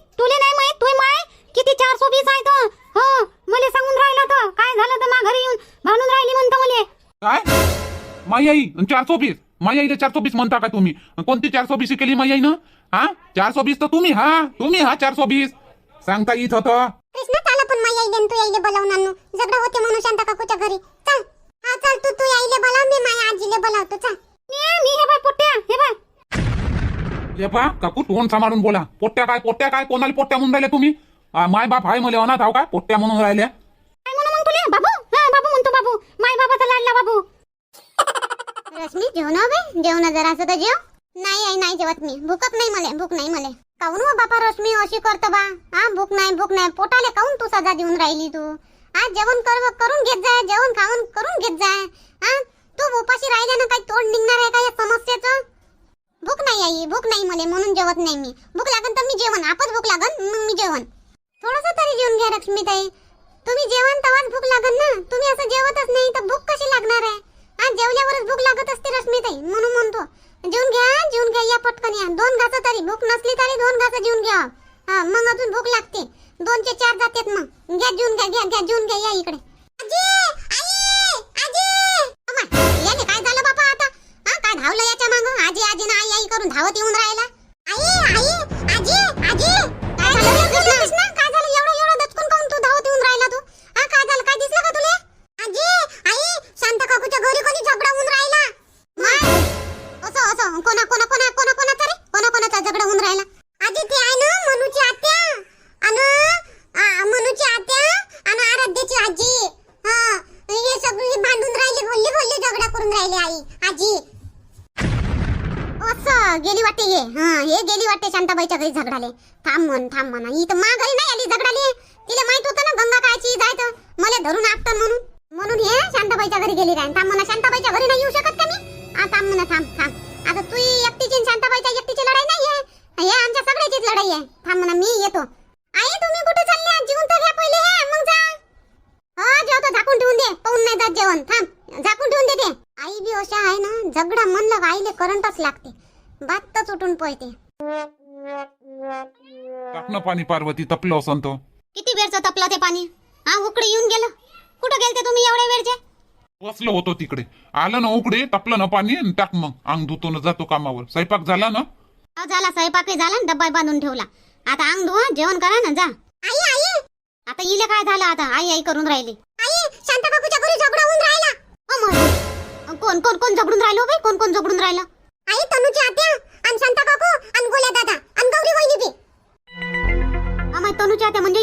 तुय माय किती 420 आहे तर. हो मला सांगून राहिला तर काय झालं तर मा घरी येऊन भांडून राहिली म्हणतो मला. काय माई आई 420? माई आईला 420 म्हणता का तुम्ही? कोणती 420 केली माई आईनं? हा 420 तर तुम्ही हा 420 सांगता येत होतं. कृष्ण त्याला पण माई आईले तू आईले बोलावून आणू. झगडा होते म्हणून शांता काकूच्या घरी. चल हा चल तू आईले बोलाव. मी माई आजीले बोलावतो. चल मी हे बाय पोट्या हे बाय. हे पा काकू तोंड सांभाळून बोला. पोट्ट्या काय कोणाला पोट्ट्या म्हणून राहिले तुम्ही? माय बाप हाय मला अनाथ आहो काय पोट्ट्या म्हणून राहिल्या? काय म्हणू मग तुले? बाबू बाबू म्हणतो. बाबू माय बाबाचा लाडला बाबू. रश्मी जेवण बे जेवण जरा असं तर जेव. नाही आई नाही जेवत मी. भूक नाही मला. काऊन हो बापा रश्मी अशी करतो बा? हा भूक नाही पोटाले काऊन तू सजा देऊन राहिली तू? हा जेवण करून घेत जाय, जेवण खाऊन करून घेत जाय. हा तू उपाशी राहिल्यानं काही तोड निघणार आहे का या समस्येचं? भूक नाही आई, भूक नाही मला म्हणून जेवत नाही मी. भूक लागन तर मी जेवण, आपच भूक लागन मग मी जेवण. थोडंसं तरी जेवून घ्या लक्ष्मीताई. तुम्ही जेवण तवाच भूक लागन ना. तुम्ही असं जेवतच नाही तर भूक कशी लागणार आहे? हा जेवल्यावरच भूक लागत असते रश्मीताई, म्हणून म्हणतो जेवून घ्या या पटकन या. 2 घास तरी, भूक नसली तरी 2 घास जेवून घ्या. हा मग अजून भूक लागते. 2 चे 4 जातात मग. घ्या जेवून घ्या या इकडे. आजी आई आजी अम्मा, याने काय झालं बापा आता? हा काय धावलं याच्या मागं? आजी ना आई करून धावत येऊन राहिला. आई आजी काय झालं कृष्णा? काय झालं एवढं दचकून काऊन तू धावत येऊन राहिला तू? हा काय झालं? काय दिसलं का तुले? आजी आई शांता काकूच्या घरी कोणी झगडा होऊन राहिला. असं कोणाचा झगडा होऊन राहिला? आजी ते आहे ना मनूची आत्या आणि आराध्याची आजी. हा हे सगळे भांडून राहिले, बोलले झगडा करून राहिले आई आजी. असं गेली वाटते हे गेली वाटते शांताबाईच्या घरी झगडाले. थांब म्हणा ही तर मा घरी नाही आली झगडाले. तिला माहित होतं ना गंगा कायची जायचं मला धरून आपतं म्हणून हे शांताबाईच्या घरी गेली राहीन. थांब म्हणा शांताबाईच्या घरी नाही येऊ शकत का मी? थांब म्हणा थांब. आता तू एकटीची शांताबाईच्या एकटीची लढाई नाही आहे, हे आमच्या सगळ्याचीच लढाई आहे. थांब म्हणा मी येतो. आई तुम्ही कुठे चालले? जेवून तर घ्या पहिले हे मग जा. हा जेवतो, झाकून ठेवून दे, पाहून नाही जात जेवण. थांब झाकून ठेवून दे. आई बी अशा आहे ना, झगडा म्हणलं का आईले करंटच लागते, बातच उठून पळते. टाक ना पाणी पार्वती, तपलं असं तो. किती वेळचं तपलं ते पाणी? हा उकडे येऊन गेलं. कुठं गेलते तुम्ही एवढ्या वेळचे? बसलो होतो तिकडे, आलं ना उकडे, तपलं ना पाणी आणि टाक मग अंग धुतो ना जातो कामावर. स्वयंपाक झाला ना? झाला स्वयंपाकही झाला, डब्बा बांधून ठेवला. आता अंग धुवा, जेवण करा ना, जा. आई आता इले काय झालं? आता आई करून राहिली. आई शांता काकूच्या घरी झगडा होऊन राहिला. कोण झगडून राहिलो बाई? कोण झगडून राहिलं? आई तनुची आत्या आणि शांता काकू आणि गोल्या दादा आणि गौरी वहिनी बी. अमाय तनुची आत्या म्हणजे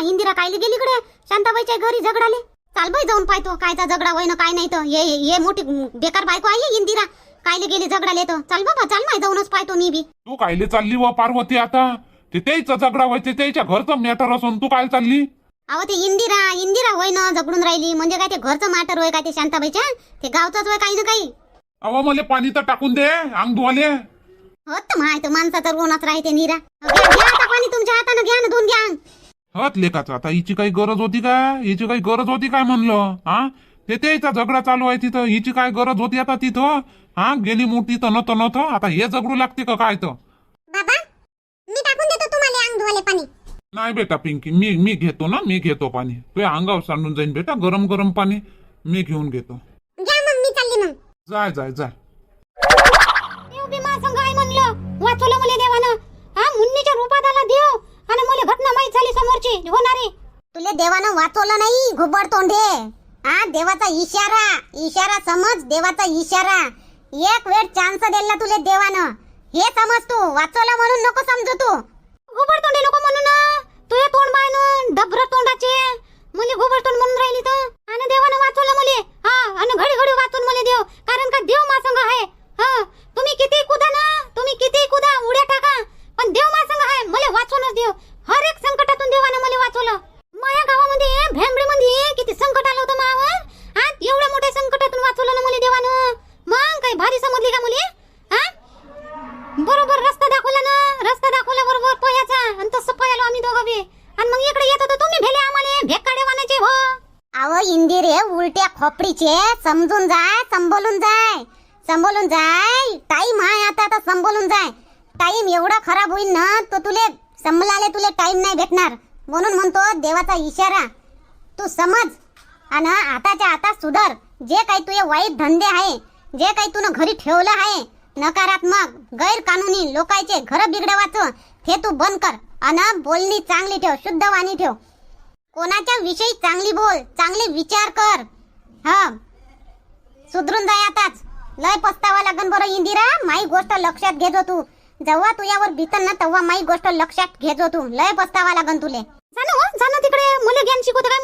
इंदिरा कायले गेली कडे शांताबाईच्या घरी झगडाले. चाल बाई जाऊन पाहतो कायचा झगडा होय ना काय नाही तर. ये मोठी बेकार बायको आहे इंदिरा, कायले गेली झगडाले तर. चाल बाबा चाल, माय जाऊनच पाहतो मी बी. तू कायले चालली व पार्वती? आता ते त्याचा झगडा व्हायचे, त्याच्या घरचं मॅटर असून तू काय चालली? अहो ते इंदिरा होय ना झगडून राहिली म्हणजे काय ते घरचं मॅटर होय काय ते शांताबाईच्या? ते गावचंच होय काही ना काही. अहो मला पाणी तर टाकून दे अंग धुवाले. हो तर माहिती माणसा तर रोनाच राहते निरा. घ्या आता पाणी तुमच्या हातानं, घ्या ना धुवून घ्या. हत लेखाचा आता हिची काही गरज होती का? हिची काही गरज होती काय म्हणलं? हा ते त्याचा झगडा चालू आहे तिथं, हिची काय गरज होती आता तिथं? हा गेली मोठी तन आता हे झगडू लागते का काय? तर बाबा मी टाकून देतो तुम्हाला अंग धुवाले पाणी. नाही बेटा पिंकी, मी घेतो ना, मी घेतो पाणी. तुझ्या अंगावर सांडून जाईन बेटा, गरम पाणी मी घेऊन घेतो. घ्या मग, मी चालली मग. जाय बी मा संग आहे म्हणलं, वाचवलं मला देवानं. हा मुन्नीच्या रूपात आला देव आणि मला घटना माहित झाली समोरची होणारी. तुले देवानं वाचवलं नाही घुबड तोंडे. हा देवाचा इशारा समज, देवाचा इशारा. एक वेळ चान्स दिला तुले देवानं, हे समज. तू वाचवलं म्हणून नको समजू तू. घुबड तोंडे लोक म्हणून तुझे तोंड मायनून डबर तोंडाचे मला घुबड तोंड म्हणून राहिली तर. आणि देवानं वाचवलं मले. हा आणि घडी वाचून मला देव, कारण का देव मा संग आहे. हा तुम्ही किती कुदा उड्या टाका, पण देव मा संग आहे. मला वाचवणच देव. हर एक संकटातून देवानं मला वाचवलं. माझ्या गावामध्ये भेंबडीमध्ये किती संकट आलं होतं मावर. हा एवढ्या मोठ्या संकटातून वाचवलं ना मला देवानं. मग काही भारी समजली का मुली? हा बरोबर रस्ता दाखवला बरोबर पोह्याचा, आणि तसं पोह्यालो आम्ही दोघं बी. आणि मग इकडे येत होतो तुम्ही भेले आम्हाला भेकाडे वानाचे हो. अहो इंदिरे उलट्या खोपडीचे, समजून जाय, संभोलून जाय. टाइम आहे आता, संभोलून जाय. टाइम एवढा खराब होईल ना तो तुले टाइम नाही भेटणार. म्हणून म्हणतो देवाचा इशारा तू समज आणि आताच्या आता सुधार. जे काही तुझे वाईट धंदे आहे, जे काही तुनं घरी ठेवलं आहे नकारात्मक गैरकानूनी लोकांचे घर बिघडवाचं, ते तू बंद कर. आणि बोलणी चांगली ठेव, शुद्ध वाणी ठेव. कोणाच्या विषयी चांगली बोल, चांगले विचार कर. हा सुधरून जाय आताच. लय पस्तावा लागन बरं इंदिरा. माई गोष्ट लक्षात घेजो तू. जेव्हा तुझ्यावर भीतन ना तेव्हा माई गोष्ट लक्षात घेजो तू. लय पस्तावा लागन तुले. जाणं तिकडे. मुले ज्ञान शिकवतं काय?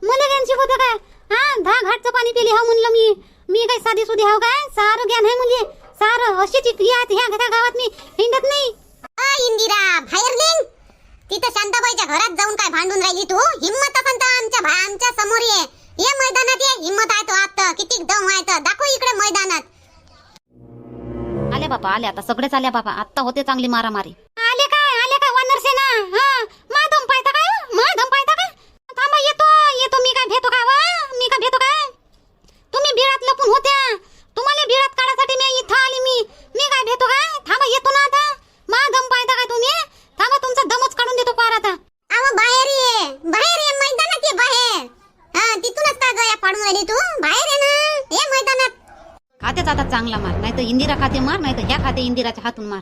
मुले ज्ञान शिकवतं काय? हा 10 घाटचं पाणी पिले हा म्हणलं मी काही साधी सुधी हाव काय? सारं ज्ञान आहे मुली, सारं. अशीच ह्या गावात मी हिंडत नाही. इंदिरा बाहेर निघ. तिथं शांताबाईच्या घरात जाऊन काय भांडून राहिली तू? हिम्मत असन तर आमच्या समोर ये मैदानात ये. हिम्मत आहे तो आता किती दम आहे तर दाखव इकडे मैदानात. आल्या बापा आल्या, आता सगळेच आल्या बापा. आता होते चांगली मारामारी. आले काय वानर सेना? हा मा दम पाहता काय? मा दम पाहता काय? थांबा, येतो मी काय भेटतो का? मी काय भेटतो काय? तुम्ही बिळात लपून होत्या, तुम्हाला बिळात काढासाठी मी इथं आली. मी काय भेटतो काय? थांबा, येतो ना आता. मा दम पाहता काय तुम्ही? थांबा, तुमचा दमच काढून देतो पार आता. अहो बाहेर ये मैदानात ये बाहेर. हा तिथूनच का गया पाडून राहिली तू? बाहेर ये ना, ये मैदानात. खातेच आता चांगला मार, नाही तर इंदिरा खाते मार, नाही तर ह्या खाते इंदिराच्या हातून मार.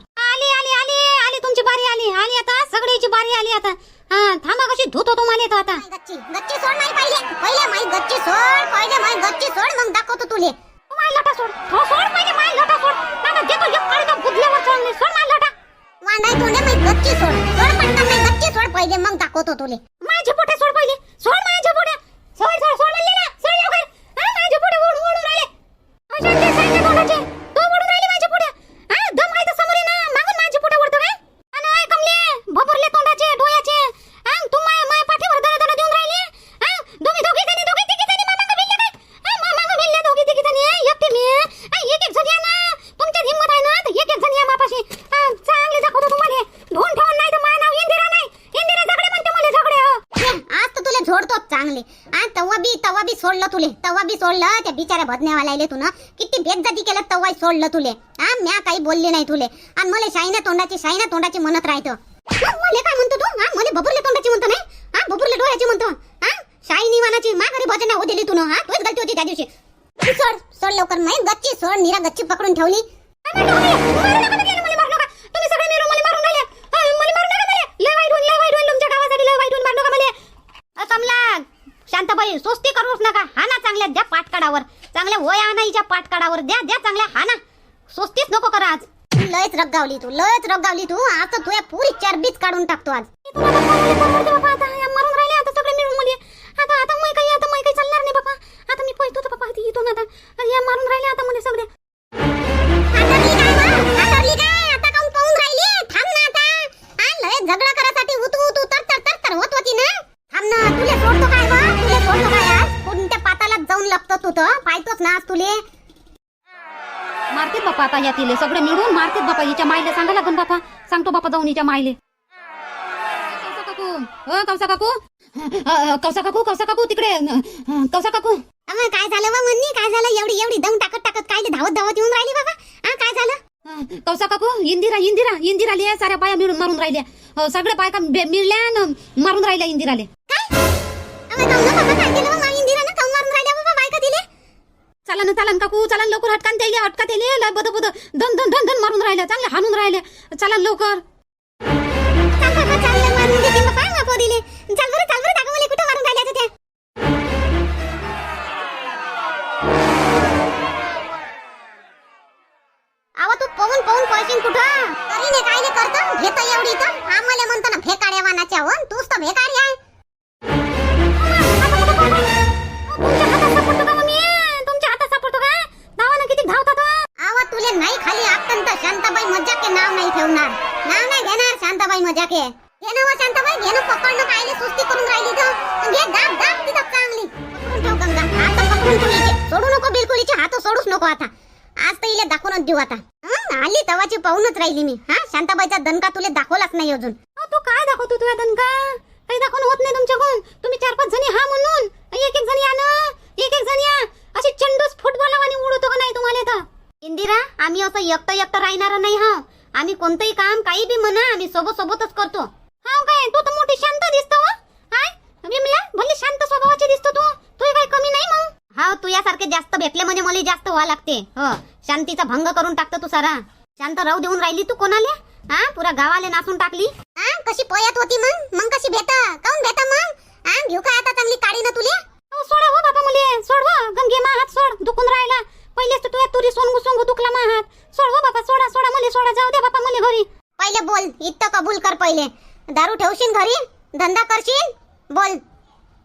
आली तुमची बारी आली आता. सगळ्याची बारी आली आता. हा थांबा, कशी धुतो तुम्हाला येतो आता. गच्ची सोड नाही पहिले माई गच्ची सोड. पहिले माई गच्ची सोड, मग दाखवतो तुले. माय लोटा सोड. हो सोड, पहिले माय लोटा सोड. थांबा, देतो एक काढतो गुदल्यावर सोड. सोड माय लोटा. वांडाय तोंडे माई गच्ची सोड. सोड पटकन माई गच्ची सोड पहिले, मग दाखवतो तुले. माय झपोटे सोड पहिले. सोड माय झपोटे. सोड म्हणले ना. सोड लवकर. हा माय झपोटे ओढून राहिले. अशांचे सांगे तोंडाचे. तो ओढून राहिले माझे पुढे. हा दम आहे तर समोर ये ना. मागून माझे पुढे ओढतो काय? अन ओय कमले, भोपरले तोंडाचे, डोळ्याचे. हा तू माय पाठीवर दणा देऊन राहिले. हा दोघी तिघी जणी मामा भिल्ले काय? हा मामा भिल्ले दोघी तिघी जणी. एकटी मी. हा एक जण या ना. तुमच्यात हिम्मत आहे ना तर एक जण या मापाशी. हा चांगले दाखवतो तुम्हाला. ढोन ठेवून नाही तर माझं नाव इंदिरा नाही. इंदिरा झगडे म्हणते मला झगडे. हो आज तर तुले झोडतो चांगले. तवा बी सोडलं त्या बिचाऱ्या भदनेवाल्याले तू ना. किती बेइज्जती केलं तवाही सोडलं तुले. हा म्या काही बोलले नाही तुले. आणि मला शाईना तोंडाची म्हणत राहतो. मला काय म्हणतो तू? हा मला बबुरले तोंडाची म्हणतो नाही. हा बबुरले डोळ्याची म्हणतो. हा शाईनी वानाची मा घरी भजन हो दिली तू ना. हा तूच गलती होती त्या दिवशी. सोड लवकर. नाही गच्ची सोड. निरा गच्ची पकडून ठेवली. तुम्ही सगळे मिळून मला मारून राहिले. मला मारून नका. मला लय वाईट होईल तुमच्या गावासाठी. लय वाईट होईल. मारू नका मला. कमला, शांताबाई सोस्ती करूच नका. हा ना चांगल्या द्या पाठकाडावर. चांगल्या वया आणाईच्या पाठकाडावर द्या चांगल्या. हा ना सोस्तीच नको करा आज. लयच रगगावली तू. आता तुया पुरी चरबीच काढून टाकतो आज. मारून राहिले आता सगळे मिळून मला. आता मी काही चालणार नाही बापा. आता मी पोहोचतो तर बापा इथून आता. या मारून राहिले आता मला सगळे. हातरली काय? आता काऊन पाहून राहिली? थांब ना आता. हा लय झगडा करासाठी उतू तर होत होती ना. थांब ना. तुले सोडतो काय आज? कोणत्या पातालात जाऊन लपतो तू तर? पाहतोच ना आज तुले. मारतेच बापा आता या तिले. सगळे मिळून मारतेच बापा. हिच्या मायले सांगा लागन बापा. सांगतो बापा जाऊन हिच्या मायले. कौसा काकू तिकडे. कौसा काकू काय झालं बा म्हणनी? काय झालं? एवढी दम टाकत काय धावत येऊन राहिली बाबा? हा काय झालं? कौसा काकू इंदिरा लिया साऱ्या बाया मिळून मारून राहिल्या. सगळ्या बायका मिळल्या न मारून राहिल्या इंदिराले. चालन काकू चालन लवकर. हटकान त्याले बद धन मारून राहिल्या. चांगल्या हाणून राहिल्या. चालन लवकर. तू पाहून पळशील कुठं? करीने कायले करतं? घेता एवढी तर आम्हाला म्हणतो ना भेकाड्या वानाच्या. हो तूच तर भेकाडी आहे. तुमच्या हातात सापडतो का? धावानं किती धावतात. आवा तुले नाही खाली आपण तर शांताबाई मजाके नाव नाही ठेवणार. नाव नाही घेणार शांताबाई मजाके. घे ना शांताबाई, घे ना. पकडणं कायले सुस्ती करून राहिली तर. घे दाब तिथं चांगली. पकडून ठेव गंगा. हात पकडून ठेव. सोडू नको बिलकुल. हिचे हात सोडूच नको आता. आज तर इले दाखवूनच देऊ आता. आली तवाची पाहूनच राहिली मी. हा शांताबाईचा दणका तुले दाखवलाच नाही अजून. तू काय दाखवतो तुझ्या दणका? काही दाखवून होत नाही तुमच्याकडून. तुम्ही 4-5 जणी हा म्हणून एक जण या ना. एक जण या. अशी चंडूस फुटबॉल आणि उडवतो का नाही तुम्हाला तर? इंदिरा, आम्ही असं एकटं राहणार नाही. हा आम्ही कोणतंही काम काही बी म्हणा आम्ही सोबतच करतो. हा काय? तू तर मोठी शांत दिसतो. हाय विमला, भले शांत स्वभावाची दिसतो तू. तू काही कमी नाही मग. हा तू यासारखे जास्त भेटले म्हणजे मला जास्त व्हावं लागते. हो शांतीचा भंग करून टाकतो तू सारा. शांत राहू देऊन राहिली तू कोणाले? हा पुरा गावाले नासून टाकली. हा कशी पळत होती मग कशी भेटा? काऊन भेटा मग? हा घेऊ काय आता चांगली काढी ना तुले? सोडा हो बाबा मुले. सोड हो. गंगे मा हात सोड. दुखून राहिला. पहिलेच तर तुझ्या तुरी सोंगू दुखला मा हात. सोड हो बाबा. सोडा मुले. सोडा. जाऊ दे बापा मुले घरी. पहिले बोल. इथं कबूल कर पहिले. दारू ठेवशील घरी? धंदा करशील? बोल.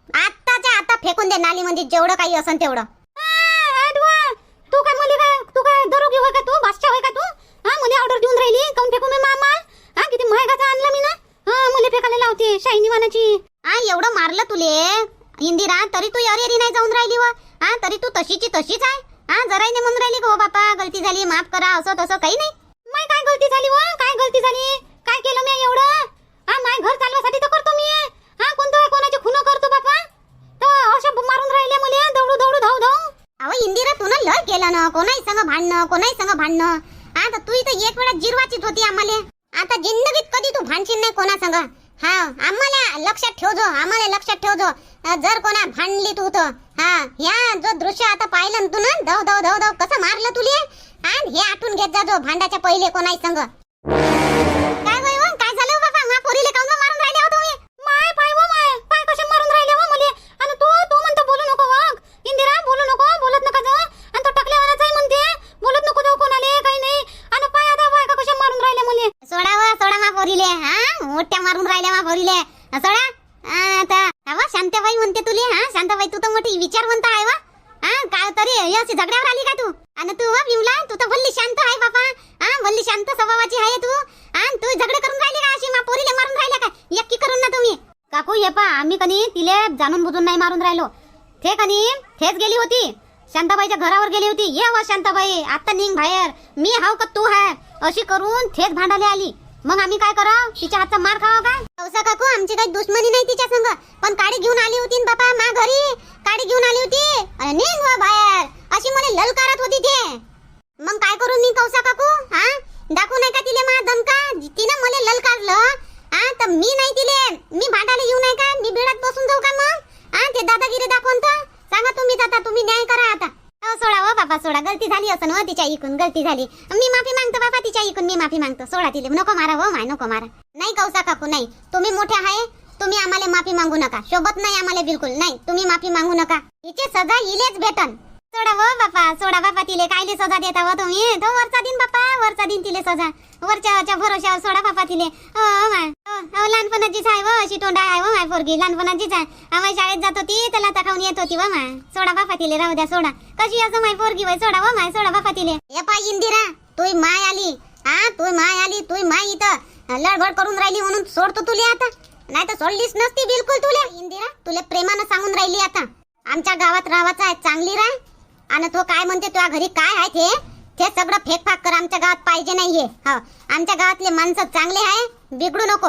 आत्ताच्या आता फेकून दे नाली म्हणजे जेवढं काही असन तेवढं. तू काय मुली काय? तू काय दरोगी होय का? तू बादशाह होय का तू? हा मुली ऑर्डर देऊन राहिली. काऊन फेकू मी माल? हा किती फेकायला लावते शायनी वानाची. एवढं मारलं तुले इंदिरा तरी तू अरेरी नाही जाऊन राहिली व तरी तू तशीची तशीच आहे. जराही नाही म्हणून राहिली हो बापा गलती झाली माफ करा असं तसं काही नाही. माय काय गलती झाली व काय गलती झाली? काय केलं मी एवढं? माय घर चालवासाठी तर करतो मी. कोणतं कोणाचे खून करतो बापा तर अशा मारून राहिले मला दौडू दौडू धाव धाव. अहो इंदिरा तू ना लय केलं ना कोणाही संग भांडणं आता तू इथं एक वेळा जिरवाचीच होती आम्हाला. आता जिंदगीत कधी तू भांडशील नाही कोणा संग. आम्हाला लक्षात ठेव जो जर कोणा भांडली तू तर ह्या जो दृश्य आता पाहिलं ना तू ना दव दव दव दव कसं मारलं तुले हे आठवून घेत जा जो भांडाच्या पहिले कोणाही संग. काय वय व? काय झालं बाबा मा पोरीले काऊन मारून राहिले हो तुम्ही? माय पाय कसे मारून राहिले व मले. आणि तू म्हणतो बोलू नको वाघ इंदिरा बोलू नको बोलत नका जाऊ. आणि तो टाकल्यावानाच आहे म्हणते बोलत नको जाऊ कोणाले काही नाही. आणि पाय आता बाय का कशा मारून राहिले मले. सोडा मा पोरीले मोठ्या मारून राहिल्या मा पोरीले सोडा. आता शांताबाई म्हणते तुले शांताबाई तू तर मोठी विचारवंत आहे वा. काय तरी अशी झगड्यावर आली का तू? आणि तू बिवला तू तर भल्ली शांत आहे बापा. भल्ली शांत स्वभावाची आहे तू. तू झगडे करून राहिली का अशी मा पोरीले मारून राहिल्या का? यक्की करून ना तुम्ही. काकू ये पा आम्ही कनी तिले जाणून बुजून नाही मारून राहिलो. ते कनी थेच गेली होती शांताबाईच्या घरावर गेली होती. ये व शांताबाई आता निघ बाहेर मी हाव का तू आहे अशी करून थेच भांडायला आली. मग आम्ही काय करावं? तिच्या हातचा मार खावा का? कौसा काकू आमची काही दुश्मनी नाही तिच्या संग पण काडी घेऊन आली होती ना बापा मा घरी. काडी घेऊन आली होती आणि निघ व बाहेर अशी मला ललकारत होती ते. मग काय करू मी कौसा काकू? दाखवू नाही का तिले मा दमका? तिनं मला ललकारलं तर मी नाही तिले मी भांडायला येऊ नाही का? मी बिळात बसून जाऊ का मग? ते दादागिरी दाखवून तर सांगा तुम्हीच आता तुम्ही न्याय करा आता. सोडा हो बापा सोडा गलती झाली असं ना तिच्या इकून गलती झाली. मी माफी मागतो बापा तिच्या इकून मी माफी मागतो. सोडा तिले नको मारा हो माय नको मारा. नाही कौसा काकू नाही तुम्ही मोठे आहे तुम्ही आम्हाला माफी मागू नका. शोभत नाही आम्हाला बिलकुल नाही. तुम्ही माफी मागू नका. हिची सजा हिलेच भेटन. सोडा बापा तिले कायले सजा देता हो तुम्ही? तो वरचा दिन बापा वरचा दिन तिले सजा वरच्या भरोशावर सोडा बापा तिले. लहानपणाचीच आहे व अशी तोंडा आहे व माय पोरगी लहानपणाचीच आहे. आम्ही शाळेत जात होती त्याला खाऊन येत होती व माय. सोडा बापा तिले राहू द्या सोडा. कशी असं माय पोरगी वय सोडा व माय सोडा बापा तिले. हे पाय इंदिरा तू माय आली तू माय इथं लडबड करून राहिली म्हणून सोडतो तुले आता. नाही तर सोडलीच नसती बिलकुल तुले. इंदिरा तुले प्रेमानं सांगून राहिली आता आमच्या गावात राहायचं आहे चांगली राह. आणि तो काय म्हणते तुझ्या घरी काय आहे ते सगळं फेकफाक कर. आमच्या गावात पाहिजे नाहीये. आमच्या गावातले माणसं चांगले आहे बिघडू नको.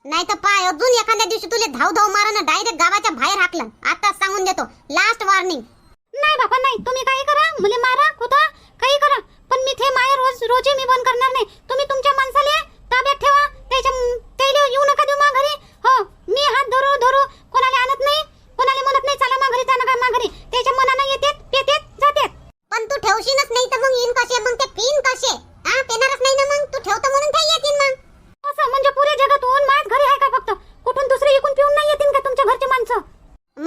नाही तर पाय अजून एखाद्या दिवशी तुले धाव मारानं डायरेक्ट गावाच्या बाहेर हाकलं. आता सांगून देतो लास्ट वॉर्निंग. नाही बापा नाही तुम्ही काही करा मुले मारा कुठा काही करा पण मी ते माया रोज मी बंद करणार नाही. तुम्ही तुमच्या माणसाले ताब्यात ठेवा. त्याला येऊ नका देऊ मा घरी. हो मी हात धरू कोणाला आणत नाही कोणाला म्हणत नाही चला मा घरी जा नका मा घरी. त्याच्या मनानं येतेत पेतेत जातेत. पण तू ठेवशीलच नाही तर मग येईन कसे मग ते पिन कसे? पेणारच नाही ना मग तू ठेवतो म्हणून ते येतील मग. असं म्हणजे पुऱ्या जगातून माझ्याच घरी आहे का फक्त? कुठून दुसरे इकून पिऊन नाही येतील का तुमच्या घरचे माणसं?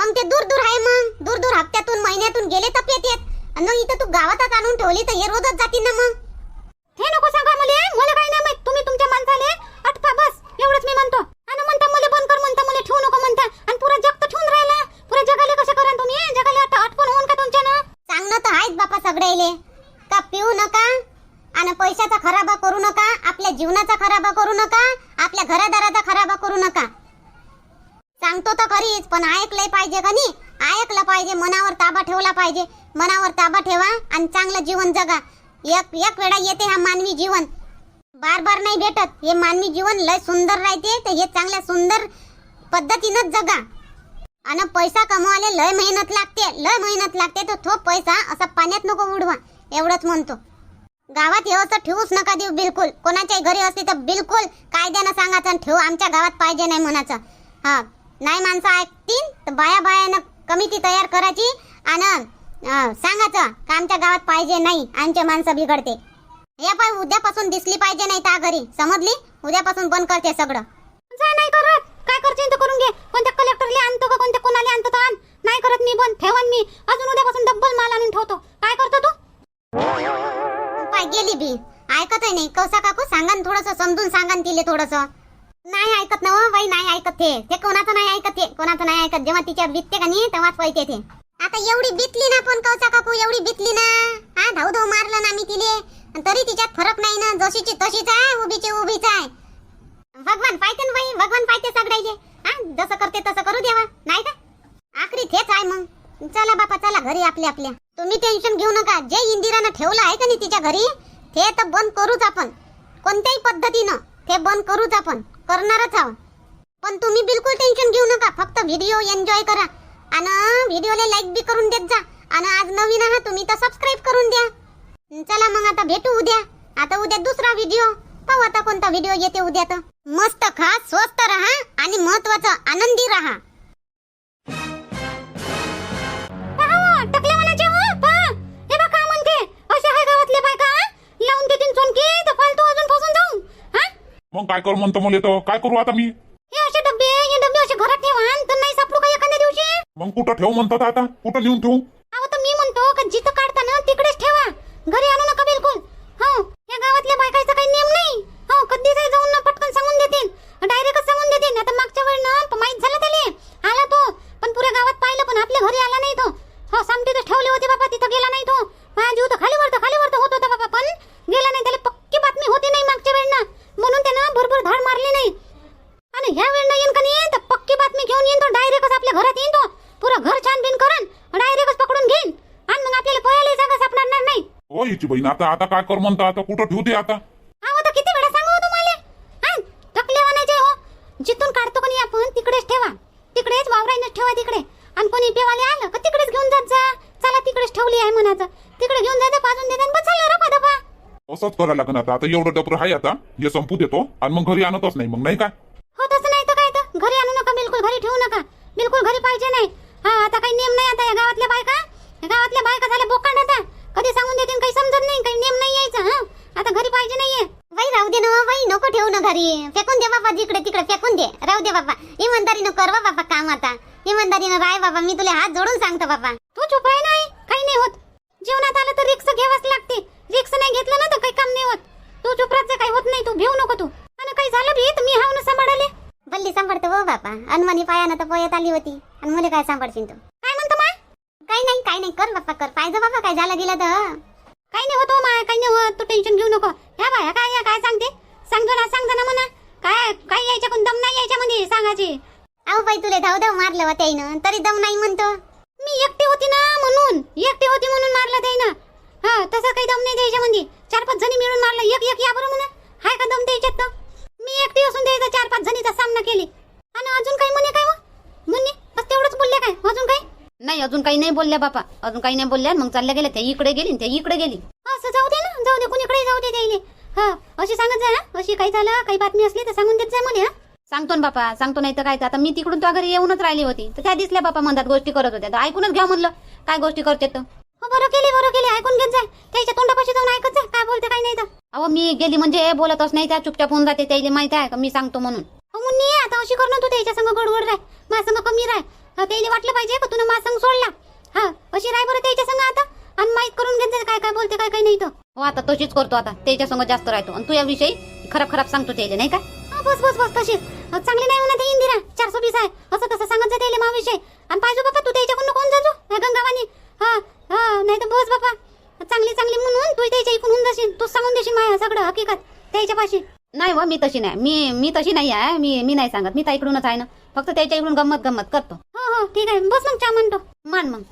मग ते दूर आहे मग दूर हप्त्यातून महिन्यातून गेले तर येतात. मग इथं तू गावातच आणून ठेवली तर हे रोजच जातील ना मग. हे नको सांगा मला काही नाही माहित. तुम्ही तुमच्या माणसाले अटका बस एवढंच मी म्हणतो. आणि म्हणता मला बंद कर म्हणता मला ठेवू नको म्हणता. आणि पुरा जग तर ठेवून राहिला. पुऱ्या जगाले कसं करा तुम्ही? जगाले अटकून होऊन का तुमच्यानं? सांगणं तर आहेच बापा सगळेले का पिऊ नका आणि पैशाचा खराबा करू नका. आपल्या जीवनाचा खराबा करू नका. आपल्या घरादाराचा खराबा करू नका. सांगतो तर खरीच पण ऐकलंय पाहिजे का नाही? ऐकलं पाहिजे. मनावर ताबा ठेवला पाहिजे. मनावर ताबा ठेवा आणि चांगलं जीवन जगा. एक वेळा येते हा मानवी जीवन बार नाही भेटत. हे मानवी जीवन लय सुंदर राहते तर हे चांगल्या सुंदर पद्धतीनंच जगा. आणि पैसा कमवायला लय मेहनत लागते तर तो पैसा असा पाण्यात नको उडवा एवढंच म्हणतो. गावात हे असं ठेवूच नका देऊ बिलकुल. कोणाच्याही घरी असते तर बिलकुल कायद्यानं सांगायचं ठेव आमच्या गावात पाहिजे नाही म्हणायचं. नाही माणसं ऐकतील तर बायानं कमिटी तयार करायची आणि सांगायचं का आमच्या गावात पाहिजे नाही आमचे माणसं बिघडते. या पाय उद्यापासून दिसली पाहिजे नाही त्या घरी समजली? उद्यापासून बंद करते सगळं. जा नाही करत काय करते तर करून घे. कोणत्या कलेक्टरला आणतो का कोणत्या कोणाला आणतो तर आण. नाही करत मी बंद ठेवन मी. अजून उद्यापासून डब्बल माल आणून ठेवतो. काय करतो तू? पाय गेली बी ऐकतही नाही. कौसा काकू सांगा थोडस समजून सांगा तिले थोडस. नाही ऐकत ना बाई नाही ऐकत. ते कोणाचं नाही ऐकत. कोणाचं नाही ऐकत. जेव्हा तिच्यावर बीतते का नाही तेव्हाच पळते ते. आता एवढी बीतली ना पण कौसा काकू एवढी बीतली ना धाव मारलं ना मी तिले तरी तिच्यात फरक नाही ना. जशीची तशीच आहे उभीची उभीच आहे. भगवान पाहते ना बाई, भगवान पाहते सगळ्याले. हा, जसं करते तसं करू देवा, नाही का? आखरी तेच आहे मग. चला बापा, चला घरी आपल्या आपल्या. तुम्ही टेन्शन घेऊ नका. जे इंदिरानं ठेवलं आहे का नाही तिच्या घरी, ते तर बंद करूच आपण. कोणत्याही पद्धतीनं ते बंद करूच आपण, करणारच आहोत. पण तुम्ही बिलकुल टेन्शन घेऊ नका. फक्त व्हिडिओ एन्जॉय करा आणि व्हिडिओला लाईक बी करून देत जा. आणि आज नवीन आहात तुम्ही तर सबस्क्राईब करून द्या. चला मग आता भेटू उद्या. आता उद्या दुसरा व्हिडिओ पाहू. आता कोणता व्हिडिओ येते उद्या. तर मस्त खा, स्वस्त राहा आणि महत्वाचं आनंदी राहा. टकल्या मनाचे हो पहा. हे बघ का म्हणते, असे आहे गावातले बायका लावून देतील चोनकी तर फालतू अजून फसून जाऊ. हा, मग काय करू म्हणतो मला? तर काय करू आता मी? हे असे डब्बे, हे डब्बे असे घरात ठेवा तर नाही सापडू का एखाद्या दिवशी? मग कुठं ठेवू म्हणतात आता? कुठं नेऊन ठेवू? अहो तर मी म्हणतो का जिथं काढता ना तिकडेच ठेवा, घरी आणू नका बिलकुल. हो, या गावातल्या बायकाचा काही नियम नाही. हो, कधीच जाऊन ना पटकन सांगून देतील, डायरेक्टच सांगून देतील. आता मागच्या वेळी ना माहित झालं त्याले, आला तो पण पुऱ्या गावात पाहिलं पण आपल्या घरी आला नाही तो. हो, सामटीतच ठेवले होते बाबा, तिथं गेला नाही तो. माझा जीव तर खालीवर होत होता बाबा, पण गेला नाही. त्याला पक्की बातमी होती नाही मागच्या वेळेला, म्हणून त्यानं भरभर धाड मारली नाही. आणि ह्या वेळेला येईन का नाही तर पक्की बातमी घेऊन येईन तो. डायरेक्टच आपल्या घरात येईन तो, पुरं घर छानबीन करून डायरेक्टच पकडून घेईन आणि मग आपल्याला पळायला जागा सापडणार नाही. हो हिची बहीण, आता आता काय कर म्हणता? आता कुठं ठेवते आता? अहो तर किती वेळा सांगू तुम्हाला, हा टकले म्हणायचे हो. जिथून काढतो कोणी आपण तिकडेच ठेवा, तिकडेच वावरायनच ठेवा तिकडे. आणि कोणी पेवाले आलं का तिकडेच घेऊन जात जा. चला तिकडेच ठेवली आहे म्हणायचं, तिकडे घेऊन जायचं, पाजून देतात बस झालं रफा दफा. असंच करायला लागेल आता. आता एवढं डबर आहे आता, हे संपू देतो आणि मग घरी आणतच नाही मग, नाही काय? होतच नाही तर काय, तर घरी आणू नका बिलकुल, घरी ठेवू नका बिलकुल, घरी पाहिजे नाही. हा, आता काही नियम नाही. आता या गावातल्या बायका झाल्या बोकांड. आता कधी सांगून देतील काही समजत नाही, काही नियम नाही यायचा. हा, आता घरी पाहिजे नाहीये. बाई राहू दे ना बाई, नको ठेवू ना घरी. फेकून दे बाबा, जिकडे तिकडे फेकून दे. राहू दे बाबा, इमानदारीनं कर बाबा काम. आता इमानदारीनं राय बाबा, मी तुला हात जोडून सांगतो बाबा. तू चुप राही नाही, काही नाही होत. जीवनात आलं तर रिक्स घ्यावाच लागते. रिक्स नाही घेतलं ना तर काही काम नाही होत. तू चुप राहत जा, काही होत नाही. तू भिवू नको तू. आणि काही झालं बी तर मी हाव ना सांभाळाले. बल्ली सांभाळतो हो बापा. अनवानी पायानं तर पोयात आली होती आणि मुले काय सांभाळशील तू? काय म्हणतो माय? काही नाही कर बापा, कर. पाहिजे बाबा, काय झालं गेलं तर. काही नाही होत हो माय, काही नाही होत. तू टेन्शन घेऊ नको. ह्या बाया काय सांगते, सांगतो ना, सांग ना म्हणा. काय यायच्या कोण दम नाही यायच्या मध्ये सांगायची. अहो बाई, तुले धाव मारलं वा त्याईनं, तरी दम नाही म्हणतो. मी एकटी होती ना म्हणून मारलं त्याईनं. हा, तसं काही दम नाही द्यायच्या मध्ये. 4-5 जणी मिळून मारलं. एक या बरं म्हणा. हाय का दम द्यायच्यात तर? मी एकटी असून द्यायचा 4-5 जणीचा सामना केली. आणि अजून काही म्हणे काय म्हणे बस तेवढंच बोलले काय? अजून काही नाही, अजून काही नाही बोलल्या बापा, अजून काही नाही बोलल्या. मग चालल्या गेल्या, त्या इकडे गेली त्या इकडे गेली. असं जाऊ दे ना, जाऊ दे, कुणीकडे जाऊ दे त्याईले. हा, अशी सांगत जा. अशी काही झालं, काही बातमी असली तर सांगून देत जा मला. हा, सांगतो ना बापा, सांगतो. नाही तर काय. आता मी तिकडून तुझ्या घरी येऊनच राहिली होती तर त्या दिसल्या बापा, म्हणतात गोष्टी करत होत्या. तर ऐकूनच घ्या म्हणलं काय गोष्टी करते तर. हो, बरं केली, ऐकून घेत जाय. त्याच्या तोंडापाशी जाऊन ऐकत जा काय बोलते काय नाही तर. अहो मी गेली म्हणजे बोलतच नाही, त्या चुपचाप होऊन जाते. त्याला माहिती आहे का मी सांगतो म्हणून. हो मुन्नी, आता अशी कर ना तू. त्याच्या संग गोडगोड राह, माझ्या संग कमी राह. त्याला वाटलं पाहिजे का तुला माझ्या संग सोडला. हा, अशी राय बरं त्याच्या संग आता. आणि माहित करून घेत जा काय बोलते काय नाही तर. हो, आता तशीच करतो. आता त्याच्या संग जास्त राहतो आणि तू याविषयी खराब सांगतो त्याला, नाही का? बस तशीच चांगली नाही म्हणा ते इंदिरा. 420 आहे असं तसं सांगत जा त्याला माविषयी. आणि पाहिजे बाबा तू त्याच्याकडून कोण जाजो गंगावानी. हा, नाही तर बस बाबा, चांगली म्हणून तू त्याच्या इकडून होऊन जाशील. तू सांगून देशील माझ्या सगळं हकीकत त्याच्या पाशी. नाही व, मी तशी नाही. मी तशी नाही आहे. मी नाही सांगत. मी त्या इकडूनच आहे ना, फक्त त्याच्या इकडून गंमत करतो. हो ठीक आहे. बस मग चहा म्हणतो. मान मग.